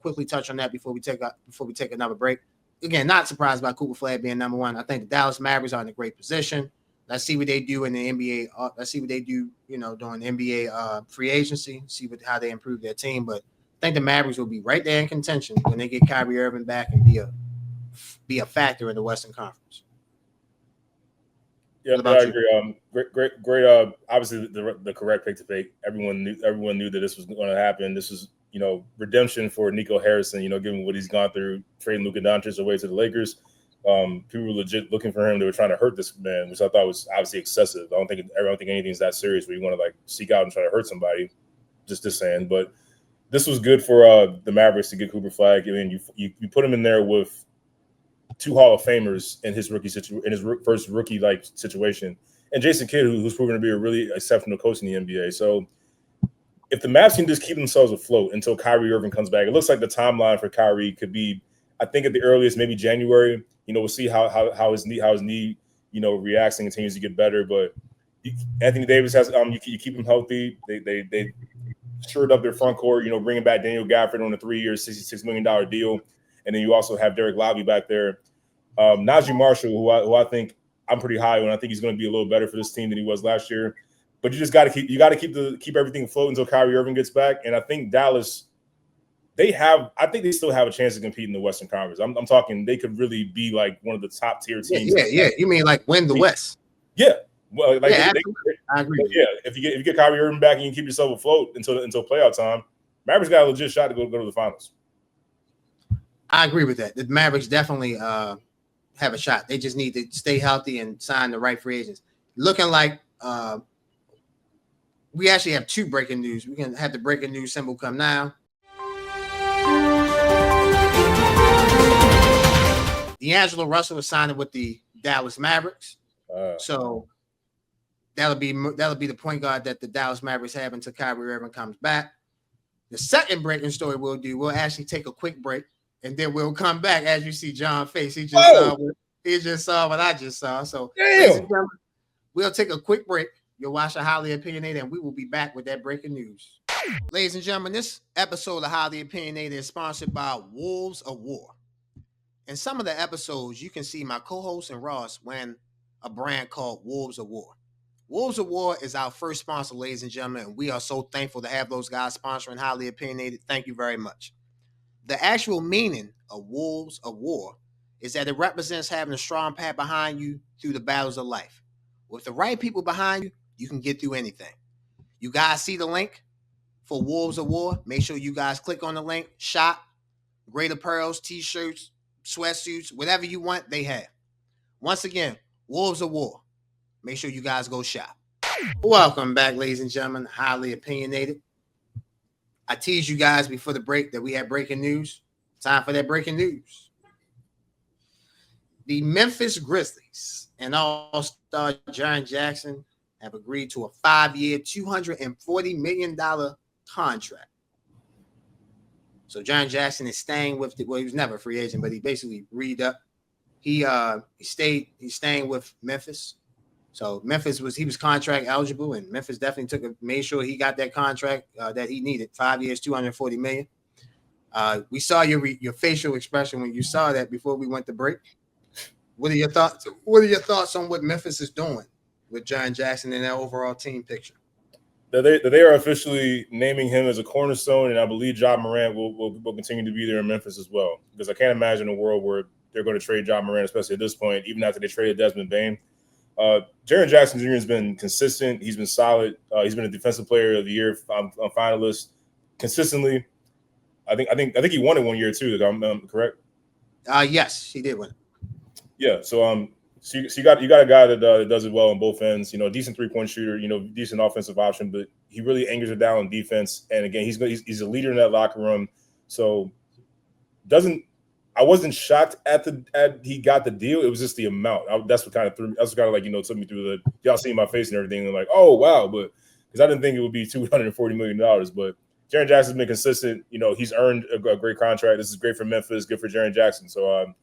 on that before we take another break. Again, not surprised by Cooper Flagg being number 1. I think the Dallas Mavericks are in a great position. Let's see what they do in the NBA. Let's see what they do, during NBA free agency. See how they improve their team. But I think the Mavericks will be right there in contention when they get Kyrie Irving back and be a factor in the Western Conference. Yeah, I agree. Great. Obviously, the correct pick to pick. Everyone knew that this was going to happen. This was, redemption for Nico Harrison. Given what he's gone through, trading Luka Doncic away to the Lakers. People were legit looking for him. They were trying to hurt this man, which I thought was obviously excessive. I don't think anything's that serious where you want to seek out and try to hurt somebody. Just saying, but this was good for the Mavericks to get Cooper Flagg. I mean, you put him in there with 2 Hall of Famers in his first rookie situation, and Jason Kidd, who's proven to be a really exceptional coach in the NBA. So if the Mavs can just keep themselves afloat until Kyrie Irving comes back, it looks like the timeline for Kyrie could be, I think at the earliest, maybe January. We'll see how his knee reacts and continues to get better. But Anthony Davis has you keep him healthy. They shored up their front court. Bringing back Daniel Gafford on a 3-year, $66 million deal, and then you also have Derek Lively back there. Najee Marshall, who I think I'm pretty high on. I think he's going to be a little better for this team than he was last year. But you just got to keep everything afloat until Kyrie Irving gets back. And I think Dallas. I think they still have a chance to compete in the Western Conference. I'm talking they could really be like one of the top tier teams. Yeah. You mean win the West? Yeah. Well, like Yeah, I agree with you. yeah, if you get Kyrie Irving back and you keep yourself afloat until playoff time, Mavericks got a legit shot to go to the finals. I agree with that. The Mavericks definitely have a shot. They just need to stay healthy and sign the right free agents. Looking like we actually have two breaking news. We can have the breaking news symbol come now. D'Angelo Russell is signing with the Dallas Mavericks. So that'll be the point guard that the Dallas Mavericks have until Kyrie Irving comes back. The second breaking story we'll actually take a quick break, and then we'll come back. As you see John's face, he just saw what I just saw. So ladies and gentlemen, we'll take a quick break. You'll watch a Highly Opinionated, and we will be back with that breaking news. Ladies and gentlemen, this episode of Highly Opinionated is sponsored by Wolves of War. In some of the episodes, you can see my co-host and Ross wearing a brand called Wolves of War. Wolves of War is our first sponsor, ladies and gentlemen, and we are so thankful to have those guys sponsoring Highly Opinionated. Thank you very much. The actual meaning of Wolves of War is that it represents having a strong path behind you through the battles of life. With the right people behind you, you can get through anything. You guys see the link for Wolves of War? Make sure you guys click on the link, shop, great apparels, t-shirts, sweatsuits, whatever you want, they have. Once again, Wolves of War. Make sure you guys go shop. Welcome back, ladies and gentlemen. Highly Opinionated. I teased you guys before the break that we had breaking news. Time for that breaking news. The Memphis Grizzlies and All-Star Jaren Jackson have agreed to a 5-year, $240 million contract. So Jaren Jackson is staying with he was never a free agent, but he basically re-upped. He's staying with Memphis. So Memphis was contract eligible, and Memphis definitely made sure he got that contract that he needed. 5 years, $240 million. We saw your facial expression when you saw that before we went to break. What are your thoughts? What are your thoughts on what Memphis is doing with Jaren Jackson and their overall team picture? That they are officially naming him as a cornerstone, and I believe Ja Morant will continue to be there in Memphis as well. Because I can't imagine a world where they're going to trade Ja Morant, especially at this point, even after they traded Desmond Bane. Jaren Jackson Jr. has been consistent. He's been solid. He's been a Defensive Player of the Year finalist consistently. I think he won it 1 year too. If I'm correct. Yes, he did win. Yeah. So you got a guy that does it well on both ends. You know, decent 3-point shooter. You know, decent offensive option, but he really angers it down on defense. And again, he's a leader in that locker room. So I wasn't shocked at he got the deal. It was just the amount. That's what kind of took me through y'all seeing my face and everything. And like, oh wow, but because I didn't think it would be $240 million. But Jaren Jackson's been consistent. You know, he's earned a great contract. This is great for Memphis, good for Jaren Jackson. So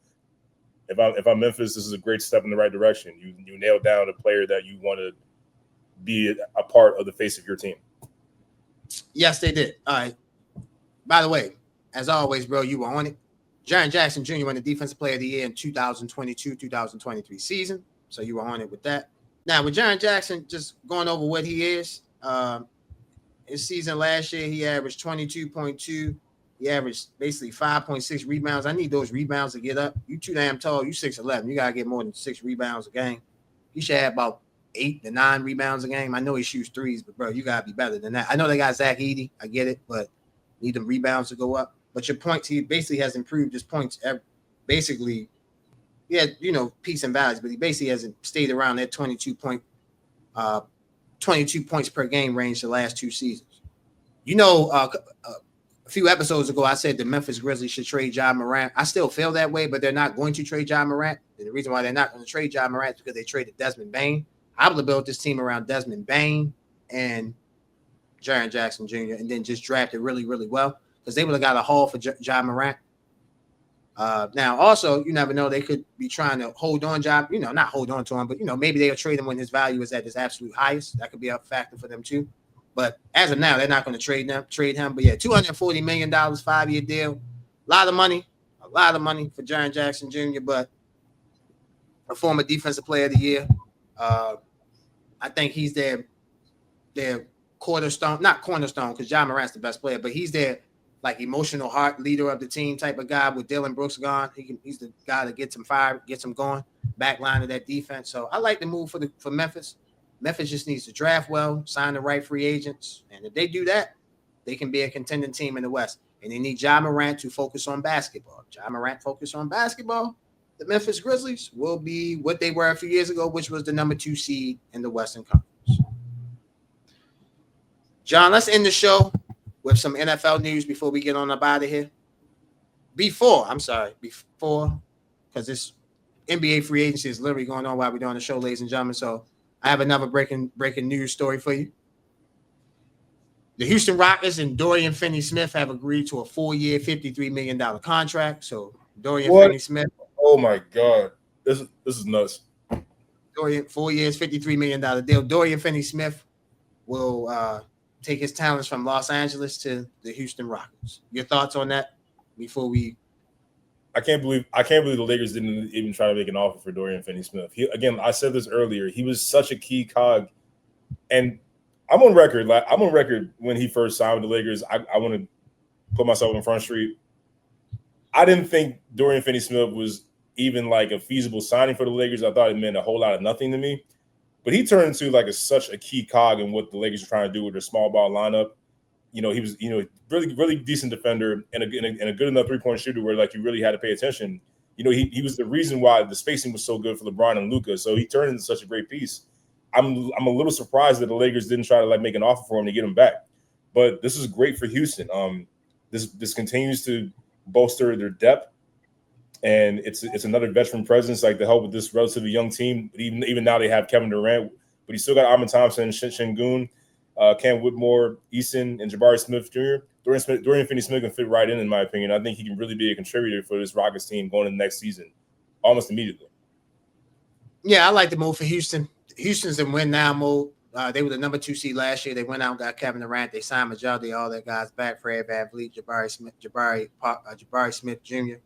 if I'm Memphis, this is a great step in the right direction. You nailed down a player that you want to be a part of the face of your team. Yes, they did. All right. By the way, as always, bro, you were on it. Jaren Jackson Jr. won the Defensive Player of the Year in 2022-2023 season. So you were on it with that. Now, with Jaren Jackson, just going over what he is, his season last year, he averaged 22.2. He averaged basically 5.6 rebounds. I need those rebounds to get up. You too damn tall. You 6'11". You got to get more than 6 rebounds a game. He should have about 8 to 9 rebounds a game. I know he shoots threes, but, bro, you got to be better than that. I know they got Zach Edey. I get it, but need them rebounds to go up. But your points, he basically has improved his points. Basically, he had, peaks and valleys, but he basically hasn't stayed around that 22 points per game range the last 2 seasons. A few episodes ago, I said the Memphis Grizzlies should trade Ja Morant. I still feel that way, but they're not going to trade Ja Morant. And the reason why they're not going to trade Ja Morant is because they traded Desmond Bane. I would have built this team around Desmond Bane and Jaren Jackson Jr. and then just drafted really, really well. Because they would have got a haul for Ja Morant. Now, also, you never know. They could be trying to hold on not hold on to him, but, maybe they'll trade him when his value is at his absolute highest. That could be a factor for them, too. But as of now, they're not going to trade him. But, yeah, $240 million, 5-year deal. A lot of money for Jaren Jackson Jr., but a former Defensive Player of the Year. I think he's their cornerstone, not cornerstone, because Ja Morant's the best player, but he's their emotional heart leader of the team type of guy. With Dylan Brooks gone, he's the guy that gets him fired, gets him going, back line of that defense. So I like the move for Memphis. Memphis just needs to draft well, sign the right free agents, and if they do that, they can be a contending team in the West. And they need Ja Morant to focus on basketball. Ja Morant focus on basketball. The Memphis Grizzlies will be what they were a few years ago, which was the number 2 seed in the Western Conference. John, let's end the show with some NFL news before we get on up out of here. Before, because this NBA free agency is literally going on while we're doing the show, ladies and gentlemen. So I have another breaking news story for you. The Houston Rockets and Dorian Finney-Smith have agreed to a 4-year, $53 million contract. So Dorian Finney-Smith. Oh my God, this is nuts. 4 years, $53 million deal. Dorian Finney-Smith will take his talents from Los Angeles to the Houston Rockets. Your thoughts on that before we? I can't believe the Lakers didn't even try to make an offer for Dorian Finney-Smith. Again, I said this earlier. He was such a key cog, and I'm on record. When he first signed with the Lakers. I want to put myself in Front Street. I didn't think Dorian Finney-Smith was even like a feasible signing for the Lakers. I thought it meant a whole lot of nothing to me. But he turned into such a key cog in what the Lakers are trying to do with their small ball lineup. He was really decent defender and a good enough 3-point shooter where you really had to pay attention. He was the reason why the spacing was so good for LeBron and Luka. So he turned into such a great piece. I'm a little surprised that the Lakers didn't try to make an offer for him to get him back. But this is great for Houston. This continues to bolster their depth, and it's another veteran presence to help with this relatively young team. Even now they have Kevin Durant, but he still got Amin Thompson, Şengün, Cam Whitmore, Eason, and Jabari Smith Jr. Dorian Finney-Smith can fit right in my opinion. I think he can really be a contributor for this Rockets team going into next season, almost immediately. Yeah, I like the move for Houston. Houston's in win now mode. They were the number 2 seed last year. They went out and got Kevin Durant. They signed majority all their guys back. Fred VanVleet, Jabari Smith Jr.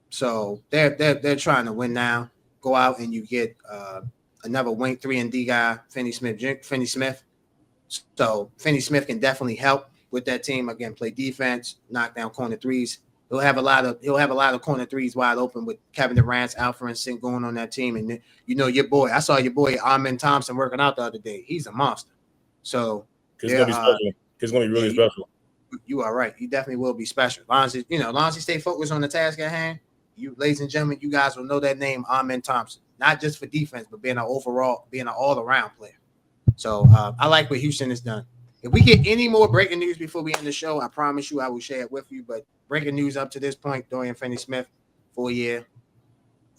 So they're trying to win now. Go out and you get another wing 3-and-D guy, Finney-Smith. So Finney-Smith can definitely help with that team. Again, play defense, knock down corner threes. He'll have a lot of corner threes wide open with Kevin Durant's, Alfred and Sink going on that team. And your boy, I saw your boy Amin Thompson working out the other day. He's a monster. So it's gonna be special. It's gonna be really special. You are right. He definitely will be special. As long as he stay focused on the task at hand, you, ladies and gentlemen, you guys will know that name, Amin Thompson. Not just for defense, but being an all-around player. So I like what Houston has done. If we get any more breaking news before we end the show, I promise you I will share it with you. But breaking news up to this point, Dorian Finney-Smith, 4-year,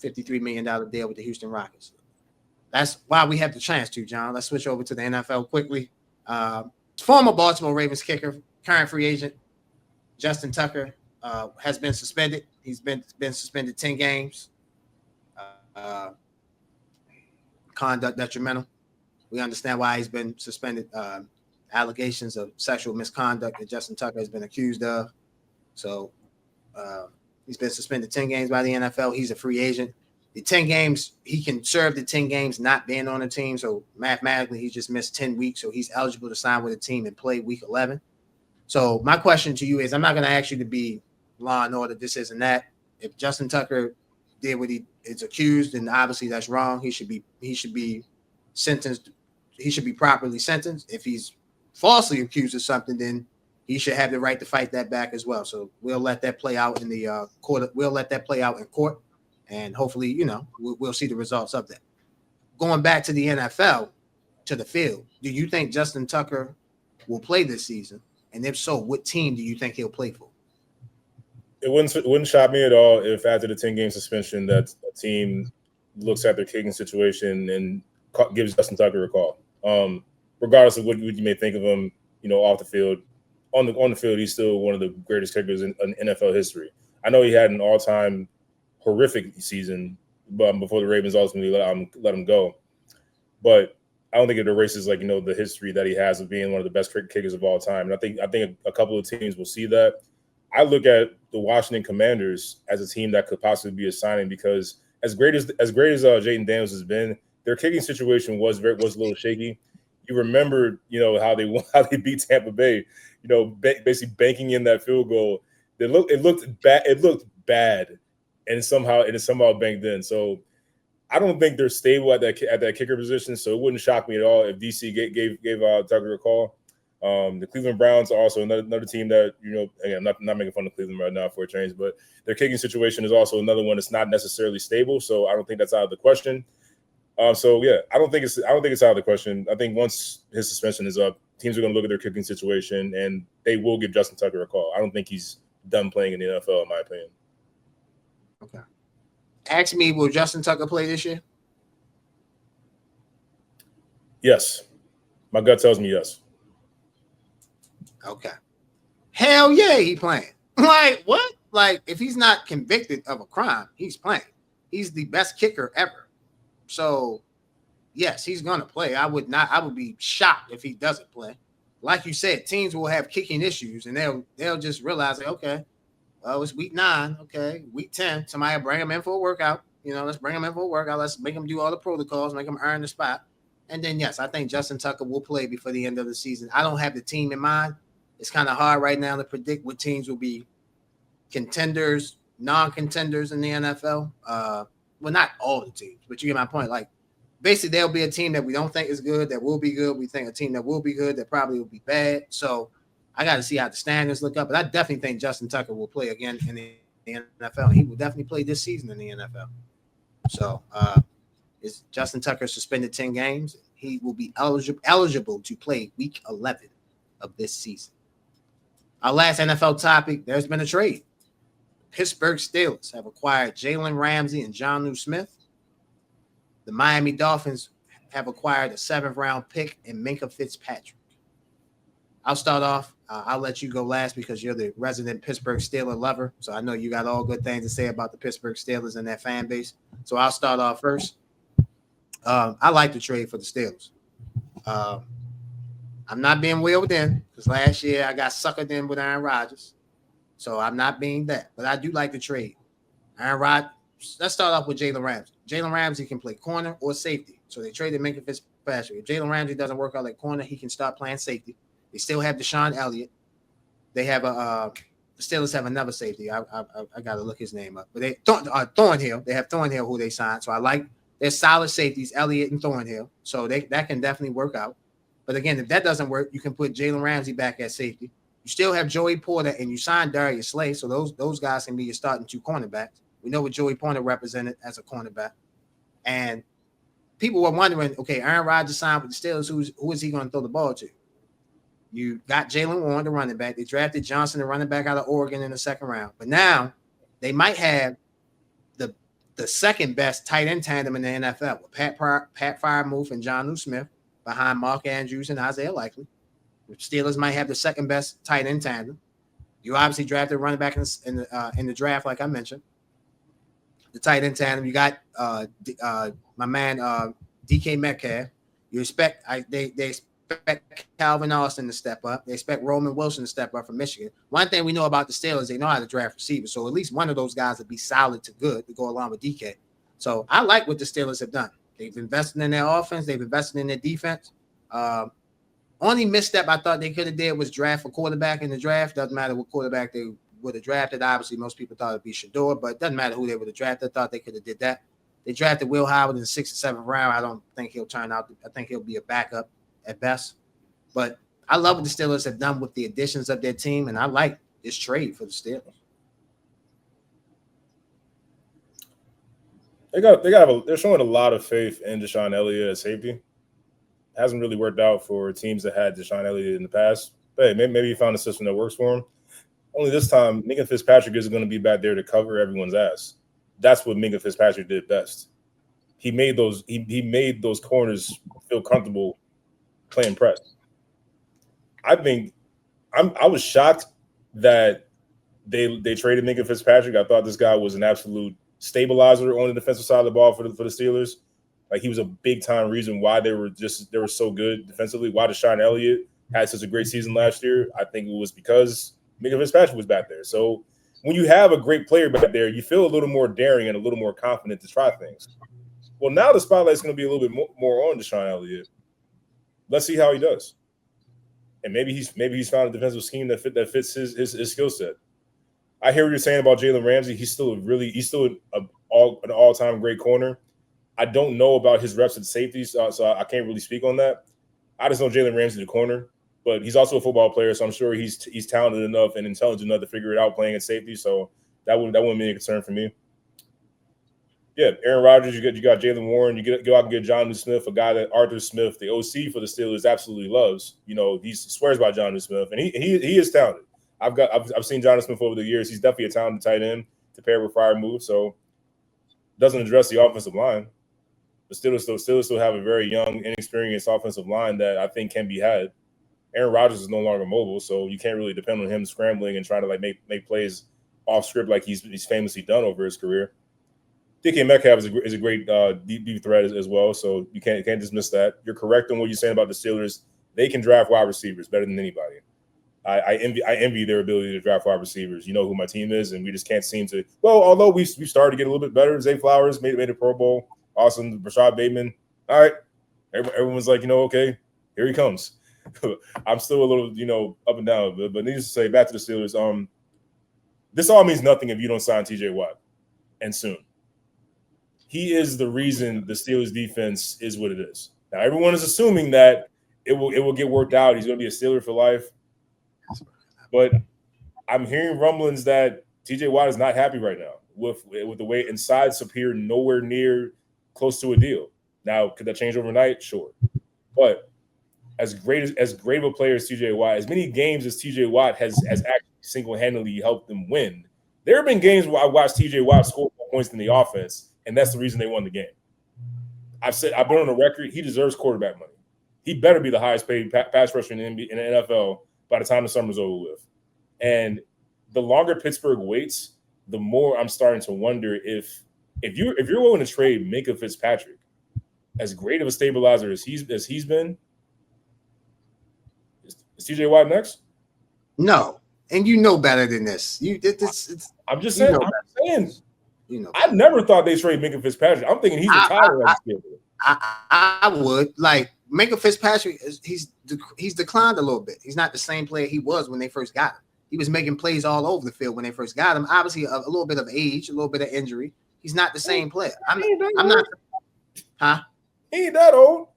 $53 million deal with the Houston Rockets. That's why we have the chance to, John. Let's switch over to the NFL quickly. Former Baltimore Ravens kicker, current free agent, Justin Tucker, has been suspended. He's been suspended 10 games. Conduct detrimental. We understand why he's been suspended. Allegations of sexual misconduct that Justin Tucker has been accused of. So he's been suspended 10 games by the NFL. He's a free agent. The 10 games, he can serve the 10 games not being on the team. So mathematically, he's just missed 10 weeks. So he's eligible to sign with a team and play week 11. So my question to you is, I'm not going to ask you to be law and order, this isn't that. If Justin Tucker did what he is accused, then obviously that's wrong. He should be sentenced. He should be properly sentenced. If he's falsely accused of something, then he should have the right to fight that back as well. So we'll let that play out in the court. We'll let that play out in court, and hopefully, we'll see the results of that. Going back to the NFL, to the field, do you think Justin Tucker will play this season? And if so, what team do you think he'll play for? It wouldn't shock me at all if after the 10-game suspension that a team looks at their kicking situation and gives Justin Tucker a call. Regardless of what you may think of him, off the field, on the field, he's still one of the greatest kickers in NFL history. I know he had an all-time horrific season before the Ravens ultimately let him go, but I don't think it erases the history that he has of being one of the best kickers of all time. And I think a couple of teams will see that. I look at the Washington Commanders as a team that could possibly be a signing because as great as Jaden Daniels has been, their kicking situation was a little shaky. You remember, how they beat Tampa Bay, basically banking in that field goal. It looked bad, and somehow banked in. So I don't think they're stable at that kicker position, so it wouldn't shock me at all if DC gave Tucker a call. The Cleveland Browns are also another team that, again, not making fun of Cleveland right now for a change, but their kicking situation is also another one that's not necessarily stable. So I don't think that's out of the question. So yeah, I don't think it's out of the question. I think once his suspension is up, teams are going to look at their kicking situation and they will give Justin Tucker a call. I don't think he's done playing in the NFL, in my opinion. Okay. Ask me, will Justin Tucker play this year? Yes. My gut tells me yes. Okay. Hell yeah, he playing. Like, what? Like, if he's not convicted of a crime, he's playing. He's the best kicker ever. So, yes, he's going to play. I would be shocked if he doesn't play. Like you said, teams will have kicking issues, and they'll just realize, okay, well, it's week 9. Okay, week 10, somebody bring him in for a workout. Let's bring him in for a workout. Let's make him do all the protocols, make him earn the spot. And then, yes, I think Justin Tucker will play before the end of the season. I don't have the team in mind. It's kind of hard right now to predict what teams will be contenders, non-contenders in the NFL. Well, not all the teams, but you get my point. Like, basically, there'll be a team that we don't think is good that will be good. We think a team that will be good that probably will be bad. So I got to see how the standards look up. But I definitely think Justin Tucker will play again in the NFL. He will definitely play this season in the NFL. So is Justin Tucker suspended 10 games? He will be eligible to play week 11 of this season. Our last NFL topic, there's been a trade. Pittsburgh Steelers have acquired Jalen Ramsey and Jonnu Smith. The Miami Dolphins have acquired a 7th-round pick in Minkah Fitzpatrick. I'll start off. I'll let you go last because you're the resident Pittsburgh Steelers lover. So I know you got all good things to say about the Pittsburgh Steelers and their fan base. So I'll start off first. I like the trade for the Steelers. I'm not being wheeled in because last year I got suckered in with Aaron Rodgers. So I'm not being that. But I do like the trade. Aaron Rodgers. Let's start off with Jalen Ramsey. Jalen Ramsey can play corner or safety. So they traded Minkah Fitzpatrick. If Jalen Ramsey doesn't work out at corner, he can start playing safety. They still have Deshaun Elliott. They have the Steelers have another safety. I got to look his name up. But they Thornhill. They have Thornhill who they signed. So I like their solid safeties, Elliott and Thornhill. So that can definitely work out. But again, if that doesn't work, you can put Jalen Ramsey back at safety. You still have Joey Porter and you signed Darius Slay. So those guys can be your starting 2 cornerbacks. We know what Joey Porter represented as a cornerback. And people were wondering, okay, Aaron Rodgers signed with the Steelers. Who is he going to throw the ball to? You got Jalen Warren, the running back. They drafted Johnson, the running back out of Oregon in the 2nd round. But now they might have the second best tight end tandem in the NFL with Pat Freiermuth and Jonnu Smith behind Mark Andrews and Isaiah Likely. The Steelers might have the second best tight end tandem. You obviously drafted a running back in the draft, like I mentioned. The tight end tandem. You got my man DK Metcalf. You expect they expect Calvin Austin to step up. They expect Roman Wilson to step up from Michigan. One thing we know about the Steelers, they know how to draft receivers. So at least one of those guys would be solid to good to go along with DK. So I like what the Steelers have done. They've invested in their offense. They've invested in their defense. Only misstep I thought they could have did was draft a quarterback in the draft. Doesn't matter what quarterback they would have drafted. Obviously, most people thought it'd be Shador, but it doesn't matter who they would have drafted. I thought they could have did that. They drafted Will Howard in the 6th or 7th round. I don't think he'll turn out. I think he'll be a backup at best. But I love what the Steelers have done with the additions of their team, and I like this trade for the Steelers. They're showing a lot of faith in Deshaun Elliott as safety. It hasn't really worked out for teams that had Deshaun Elliott in the past. But hey, maybe he found a system that works for him. Only this time, Minkah Fitzpatrick isn't going to be back there to cover everyone's ass. That's what Minkah Fitzpatrick did best. He made those corners feel comfortable playing press. I was shocked that they traded Minkah Fitzpatrick. I thought this guy was an absolute stabilizer on the defensive side of the ball for the Steelers. Like, he was a big time reason why they were so good defensively. Why Deshaun Elliott had such a great season last year, I think it was because Minkah Fitzpatrick was back there. So when you have a great player back there, you feel a little more daring and a little more confident to try things. Well, now the spotlight's going to be a little bit more on Deshaun Elliott. Let's see how he does. And maybe he's found a defensive scheme that fits his skill set. I hear what you're saying about Jalen Ramsey. He's still an all-time great corner. I don't know about his reps at safety, so I can't really speak on that. I just know Jalen Ramsey, the corner, but he's also a football player, so I'm sure he's talented enough and intelligent enough to figure it out playing at safety. So that wouldn't be a concern for me. Yeah, Aaron Rodgers, you got Jalen Warren, you go out and get Jonnu Smith, a guy that Arthur Smith, the OC for the Steelers, absolutely loves. You know, he swears by Jonnu Smith, and he is talented. I've seen Jonnu Smith over the years. He's definitely a talented tight end to pair with Fryer move. So doesn't address the offensive line. The Steelers still have a very young, inexperienced offensive line that I think can be had. Aaron Rodgers is no longer mobile, so you can't really depend on him scrambling and trying to like make plays off script like he's famously done over his career. DK Metcalf is a great deep threat as well, so you can't dismiss that. You're correct on what you're saying about the Steelers. They can draft wide receivers better than anybody. I envy their ability to draft wide receivers. You know who my team is, and we just can't seem to. Well, although we started to get a little bit better. Zay Flowers made a Pro Bowl. Awesome. Rashad Bateman. All right. Everyone's like, okay, here he comes. I'm still a little, up and down. But needless to say, back to the Steelers. This all means nothing if you don't sign TJ Watt, and soon. He is the reason the Steelers defense is what it is. Now, everyone is assuming that it will get worked out. He's going to be a Steeler for life. But I'm hearing rumblings that TJ Watt is not happy right now with the way insides appear nowhere near close to a deal. Now, could that change overnight? Sure. But as great of a player as TJ Watt, as many games as TJ Watt has actually single-handedly helped them win, there have been games where I watched TJ Watt score more points than the offense, and that's the reason they won the game. I've been on the record, he deserves quarterback money. He better be the highest paid pass rusher in the NFL by the time the summer's over with. And the longer Pittsburgh waits, the more I'm starting to wonder if you're willing to trade Minkah Fitzpatrick, as great of a stabilizer as he's been, is TJ Watt next? No, and you know better than this. I'm just saying. I never thought they trade Minkah Fitzpatrick. I'm thinking he's retired. I would like Minkah Fitzpatrick. He's declined a little bit. He's not the same player he was when they first got him. He was making plays all over the field when they first got him. Obviously, a little bit of age, a little bit of injury. He's not the same player. I'm not. Huh? He ain't that old.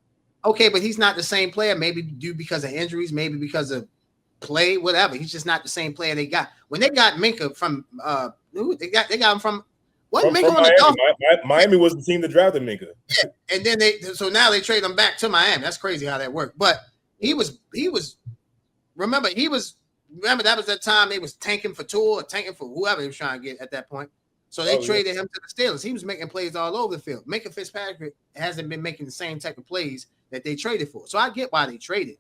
Okay, but he's not the same player. Maybe due because of injuries, maybe because of play, whatever. He's just not the same player they got. When they got Minkah from they got him from Minkah on the Dolphins. Miami was the team that drafted Minkah. Yeah. And then now they trade him back to Miami. That's crazy how that worked. But remember that was that time they was tanking for Tua or tanking for whoever he was trying to get at that point. So they traded him to the Steelers. He was making plays all over the field. Minkah Fitzpatrick hasn't been making the same type of plays that they traded for. So I get why they traded.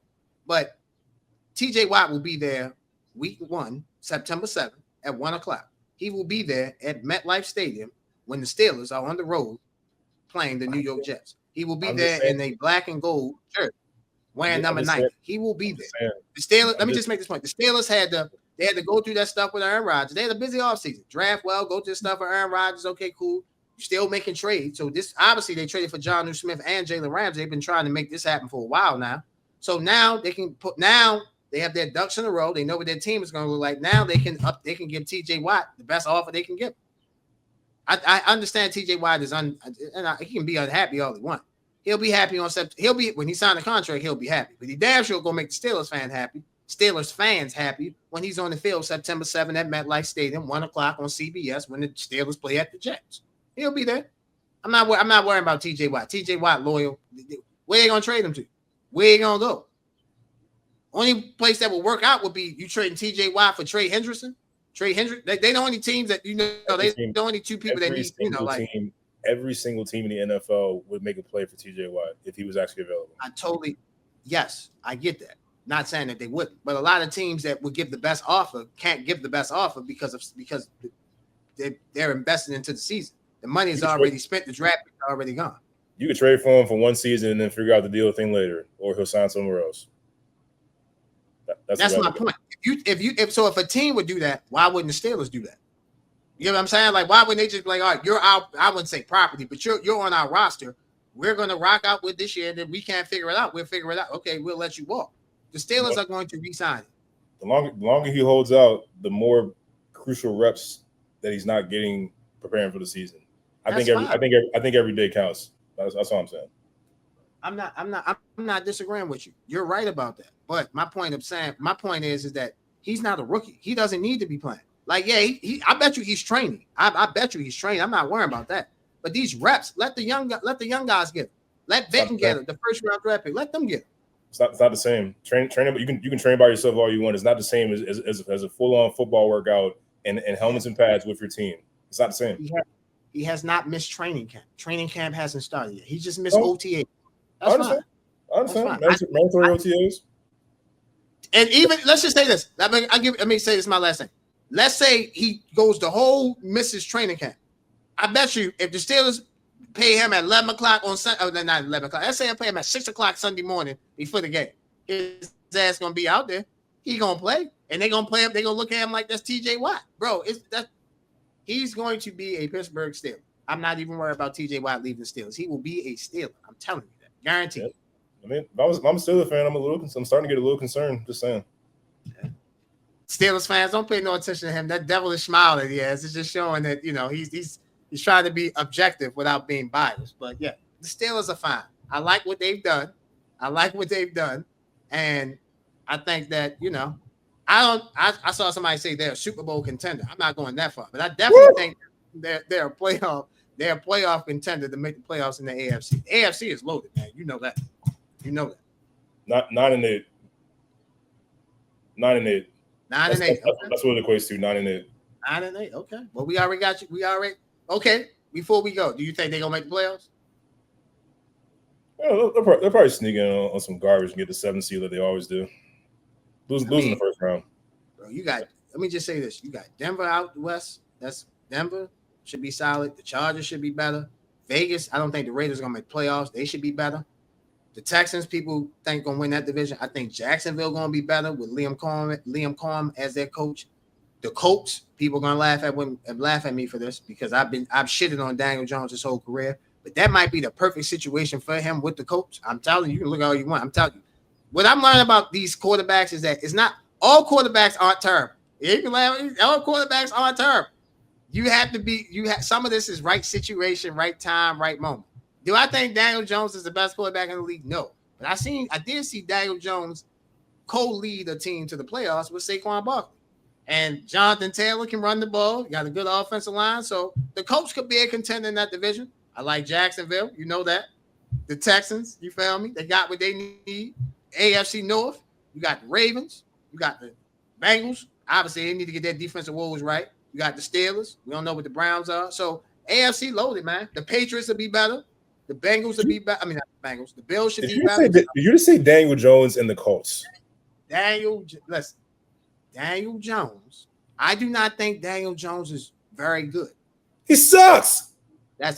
But TJ Watt will be there week 1, September 7th at 1:00. He will be there at MetLife Stadium when the Steelers are on the road playing the New York Jets. He will be there in a black and gold shirt wearing number 90. He will be there. The Steelers, let me just make this point. The Steelers had to go through that stuff with Aaron Rodgers. They had a busy offseason. Draft well, go through the stuff with Aaron Rodgers. Okay, cool. Still making trades. So this obviously they traded for Jonnu Smith and Jalen Ramsey. They've been trying to make this happen for a while now. So now they have their ducks in a row. They know what their team is going to look like. Now they can give TJ Watt the best offer they can give. I understand TJ Watt is he can be unhappy all he wants. He'll be happy when he signed the contract, he'll be happy. But he damn sure gonna make the Steelers fans happy when he's on the field September 7th at MetLife Stadium, 1:00 on CBS when the Steelers play at the Jets. He'll be there. I'm not worrying about TJ Watt. TJ Watt loyal. Where they gonna trade him to? Where he gonna go? Only place that will work out would be you trading TJ Watt for Trey Hendrickson. They the only teams that the only two people that need every single team in the NFL would make a play for TJ Watt if he was actually available. Yes, I get that. Not saying that they wouldn't, but a lot of teams that would give the best offer can't give the best offer because they're invested into the season. The money is already spent. The draft is already gone. You could trade for him for one season and then figure out the deal thing later, or he'll sign somewhere else. That's my point. If a team would do that, why wouldn't the Steelers do that? You know what I'm saying? Like, why wouldn't they just be like, all right, you're out? I wouldn't say property, but you're on our roster. We're going to rock out with this year, and then we can't figure it out. We'll figure it out. Okay, we'll let you walk. The Steelers are going to re-sign it. The longer he holds out, the more crucial reps that he's not getting preparing for the season. I think every day counts. That's all I'm saying. I'm not disagreeing with you. You're right about that. But my point is that he's not a rookie. He doesn't need to be playing. Like, yeah, I bet you he's training. I bet you he's training. I'm not worrying about that. But these reps, let the young guys get them. Let Benton get them. The first round draft pick, let them get them. It's not the same. Training, but you can train by yourself all you want. It's not the same as a full on football workout and helmets and pads with your team. It's not the same. He has not missed training camp. Training camp hasn't started yet. He just missed OTA. That's fine. I understand. Mandatory OTAs. And even let's just say this. Let me say this. My last thing. Let's say he goes the whole misses training camp. I bet you if the Steelers pay him at 11 o'clock on Sunday, not 11 o'clock. Let's say I pay him at 6 o'clock Sunday morning before the game. His ass gonna be out there. He gonna play, and they gonna play him. They gonna look at him like that's T.J. Watt, bro. He's going to be a Pittsburgh Steeler. I'm not even worried about T.J. Watt leaving the Steelers. He will be a Steeler. I'm telling you that, guaranteed. Yeah. I mean, if I'm a Steelers fan, I'm starting to get a little concerned. Just saying. Yeah. Steelers fans, don't pay no attention to him. That devilish smile that he has is just showing that he's trying to be objective without being biased. But yeah, the Steelers are fine. I like what they've done. And I think that I saw somebody say they're a Super Bowl contender. I'm not going that far, but I definitely think they're a playoff contender to make the playoffs in the AFC. The AFC is loaded, man. You know that. Not 9-8. 9-8. 9-8. That's what it equates to. 9-8. 9-8. Okay. Well, we already got you. Okay. Before we go, do you think they're gonna make the playoffs? Yeah, they'll probably sneak in on some garbage and get the 7th seed that they always do. Losing the first round. Bro, let me just say this. You got Denver out west. That's Denver should be solid. The Chargers should be better. Vegas, I don't think the Raiders are gonna make playoffs. They should be better. The Texans, people think gonna win that division. I think Jacksonville gonna be better with Liam Cohen as their coach. The Colts, people gonna laugh at me for this because I've shitted on Daniel Jones his whole career, but that might be the perfect situation for him with the Colts. I'm telling you, you can look all you want. I'm telling you, what I'm learning about these quarterbacks is that it's not all quarterbacks aren't terrible. You can laugh, all quarterbacks aren't terrible. Some of this is right situation, right time, right moment. Do I think Daniel Jones is the best quarterback in the league? No, but I did see Daniel Jones co-lead a team to the playoffs with Saquon Barkley. And Jonathan Taylor can run the ball. You got a good offensive line. So the Colts could be a contender in that division. I like Jacksonville. You know that. The Texans, you feel me? They got what they need. AFC North, you got the Ravens. You got the Bengals. Obviously, they need to get their defensive woes right. You got the Steelers. We don't know what the Browns are. So AFC loaded, man. The Patriots will be better. The Bengals will be better. I mean, not the Bengals. The Bills should be better. Did you just say Daniel Jones and the Colts? Daniel Jones. I do not think Daniel Jones is very good. He sucks. He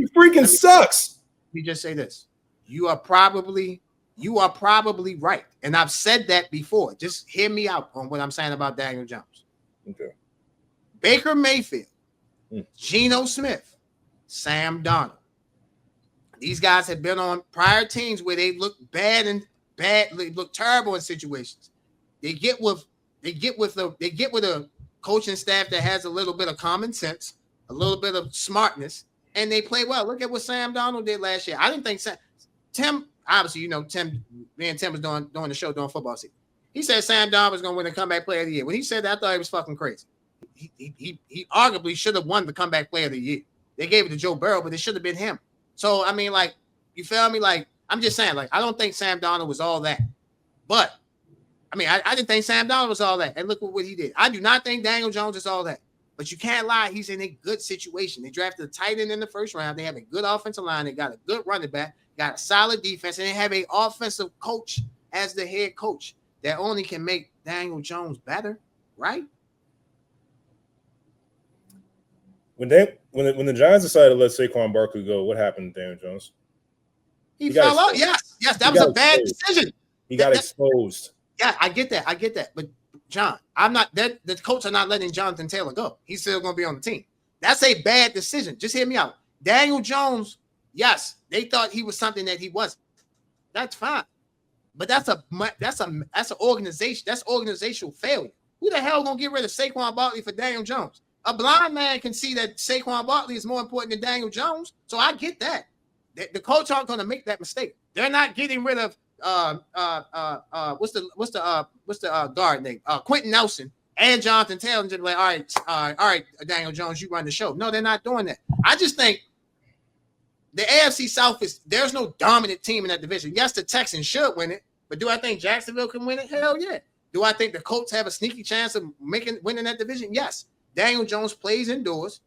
freaking sucks. Let me just say this. You are probably right. And I've said that before. Just hear me out on what I'm saying about Daniel Jones. Okay. Baker Mayfield, Geno Smith, Sam Darnold. These guys have been on prior teams where they look bad. They look terrible in situations. They get with a coaching staff that has a little bit of common sense, a little bit of smartness, and they play well. Look at what Sam Darnold did last year. I didn't think Tim. Obviously, me and Tim was doing the show during football season. He said Sam Darnold was going to win the comeback player of the year. When he said that, I thought he was fucking crazy. He arguably should have won the comeback player of the year. They gave it to Joe Burrow, but it should have been him. So, I mean, like, you feel me? Like, I'm just saying, like, I don't think Sam Darnold was all that. But, I mean, I didn't think Sam Darnold was all that. And look what he did. I do not think Daniel Jones is all that. But you can't lie. He's in a good situation. They drafted a tight end in the first round. They have a good offensive line. They got a good running back, got a solid defense, and they have an offensive coach as the head coach that only can make Daniel Jones better, right? When the Giants decided to let Saquon Barkley go, what happened to Daniel Jones? He fell out. Yes, that was a bad decision. He got exposed. Yeah, I get that. But John, the coach are not letting Jonathan Taylor go. He's still going to be on the team. That's a bad decision. Just hear me out. Daniel Jones, yes, they thought he was something that he wasn't. That's fine. But that's an organization. That's organizational failure. Who the hell going to get rid of Saquon Barkley for Daniel Jones? A blind man can see that Saquon Barkley is more important than Daniel Jones. So I get that. The Colts aren't going to make that mistake. They're not getting rid of what's the guard name? Quentin Nelson and Jonathan Taylor, and just like, all right, Daniel Jones, you run the show. No, they're not doing that. I just think the AFC South there's no dominant team in that division. Yes, the Texans should win it, but do I think Jacksonville can win it? Hell yeah. Do I think the Colts have a sneaky chance of winning that division? Yes. Daniel Jones plays indoors,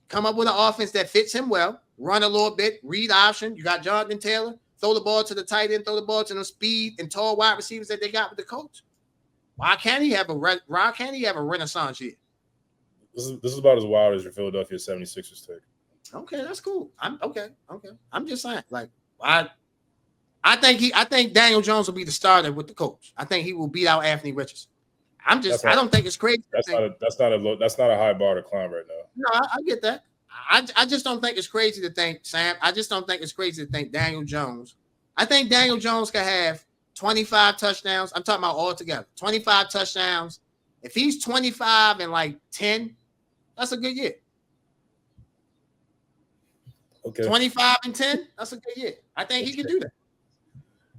come up with an offense that fits him well, run a little bit, read option. You got Jonathan Taylor, throw the ball to the tight end, throw the ball to the speed and tall wide receivers that they got with the Colts. Why can't he have a renaissance year? This is about as wild as your Philadelphia 76ers take. Okay, that's cool. I'm just saying, like, I think Daniel Jones will be the starter with the Colts. I think he will beat out Anthony Richardson. I don't think it's crazy. That's not a high bar to climb right now. No, I get that. I just don't think it's crazy to think, Sam. I just don't think it's crazy to think Daniel Jones. I think Daniel Jones can have 25 touchdowns. I'm talking about all together. 25 touchdowns. If he's 25 and like 10, that's a good year. Okay. 25 and 10, that's a good year. I think he can do that.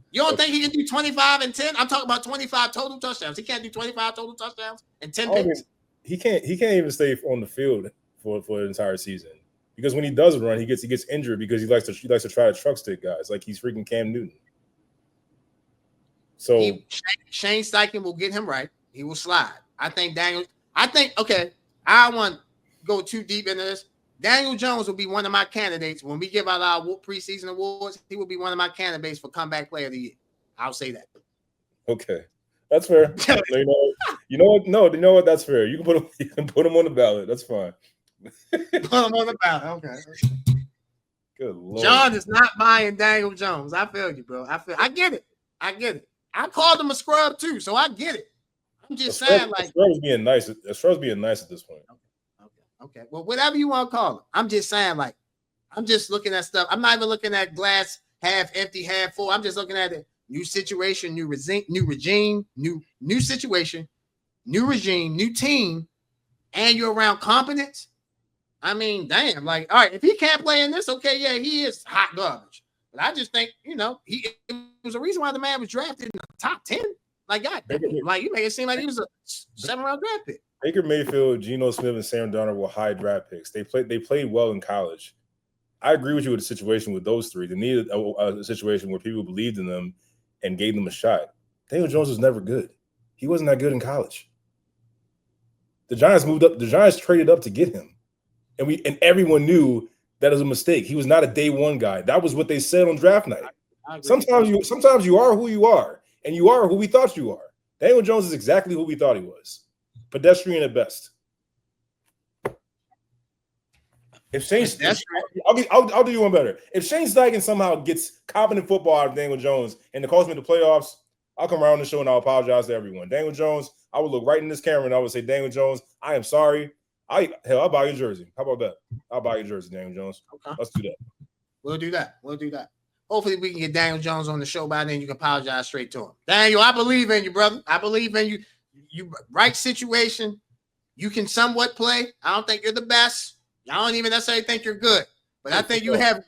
You don't think he can do 25 and 10? I'm talking about 25 total touchdowns. He can't do 25 total touchdowns and 10 picks. He can't even stay on the field for the entire season. Because when he does run, he gets injured because he likes to try to truck stick guys like he's freaking Cam Newton. So Shane Steichen will get him right. He will slide. Okay, I don't want to go too deep into this. Daniel Jones will be one of my candidates. When we give out our preseason awards, he will be one of my candidates for comeback player of the year. I'll say that. Okay. That's fair. You know what? No, you know what? That's fair. You can put him on the ballot. That's fine. Put him on the ballot. Okay. Good Lord. John is not buying Daniel Jones. I feel you, bro. I get it. I called him a scrub too, so I get it. I'm just saying, like, Scrub's being nice. Scrub's being nice at this point. Okay. Well, whatever you want to call it. I'm just saying, like, I'm just looking at stuff. I'm not even looking at glass half empty, half full. I'm just looking at it. New situation, new regime, new situation, new regime, new team, and you're around competence. I mean, damn, like, all right, if he can't play in this, okay, yeah, he is hot garbage. But I just think, it was a reason why the man was drafted in the top 10. Like, God, like, you make it seem like he was a 7th-round draft pick. Baker Mayfield, Geno Smith, and Sam Darnold were high draft picks. They played well in college. I agree with you with the situation with those three. They needed a situation where people believed in them and gave them a shot. Daniel Jones was never good. He wasn't that good in college. The Giants moved up. The Giants traded up to get him, and everyone knew that was a mistake. He was not a day one guy. That was what they said on draft night. Sometimes you are who you are, and you are who we thought you are. Daniel Jones is exactly who we thought he was. Pedestrian at best. If Shane, I'll do you one better. If Shane Steichen somehow gets competent football out of Daniel Jones and it calls me the playoffs, I'll come around the show and I'll apologize to everyone. Daniel Jones, I would look right in this camera and I would say, Daniel Jones, I am sorry. I'll buy your jersey. How about that? I'll buy your jersey, Daniel Jones. Okay. Let's do that. We'll do that. Hopefully we can get Daniel Jones on the show by then. You can apologize straight to him. Daniel, I believe in you, brother. I believe in you. You right situation, you can somewhat play. I don't think you're the best. I don't even necessarily think you're good, but I think you have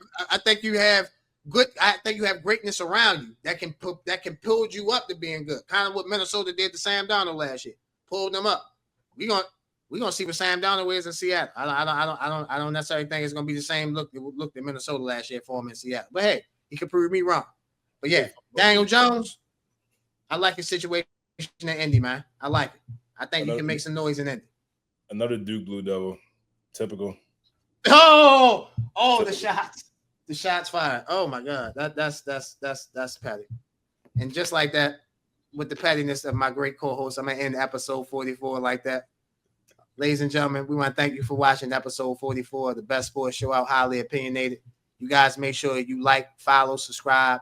greatness around you that can pull you up to being good. Kind of what Minnesota did to Sam Darnold last year, pulled them up. We're gonna see what Sam Darnold is in Seattle. I don't necessarily think it's gonna be the same look that Minnesota last year for him in Seattle. But hey, he could prove me wrong. But yeah, Daniel Jones, I like his situation in Indy, man. I like it. I think you can make some noise in Indy. Another Duke Blue Devil. Typical. Oh, the shots fired. Oh my God. That's petty. And just like that, with the pettiness of my great co-host, I'm gonna end episode 44 like that. Ladies and gentlemen, we want to thank you for watching episode 44 of the best sports show out, Highly Opinionated. You guys make sure you like, follow, subscribe.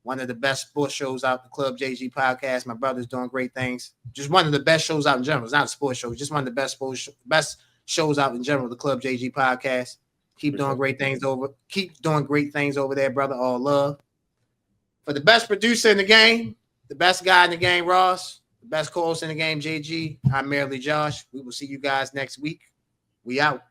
One of the best sports shows out, the Club JG podcast. My brother's doing great things. Just one of the best shows out in general. It's not a sports show. It's just one of the best shows out in general, the Club JG podcast. Keep doing great things over there, brother. All love. For the best producer in the game, the best guy in the game, Ross. The best co-host in the game, JG. I'm merely Josh. We will see you guys next week. We out.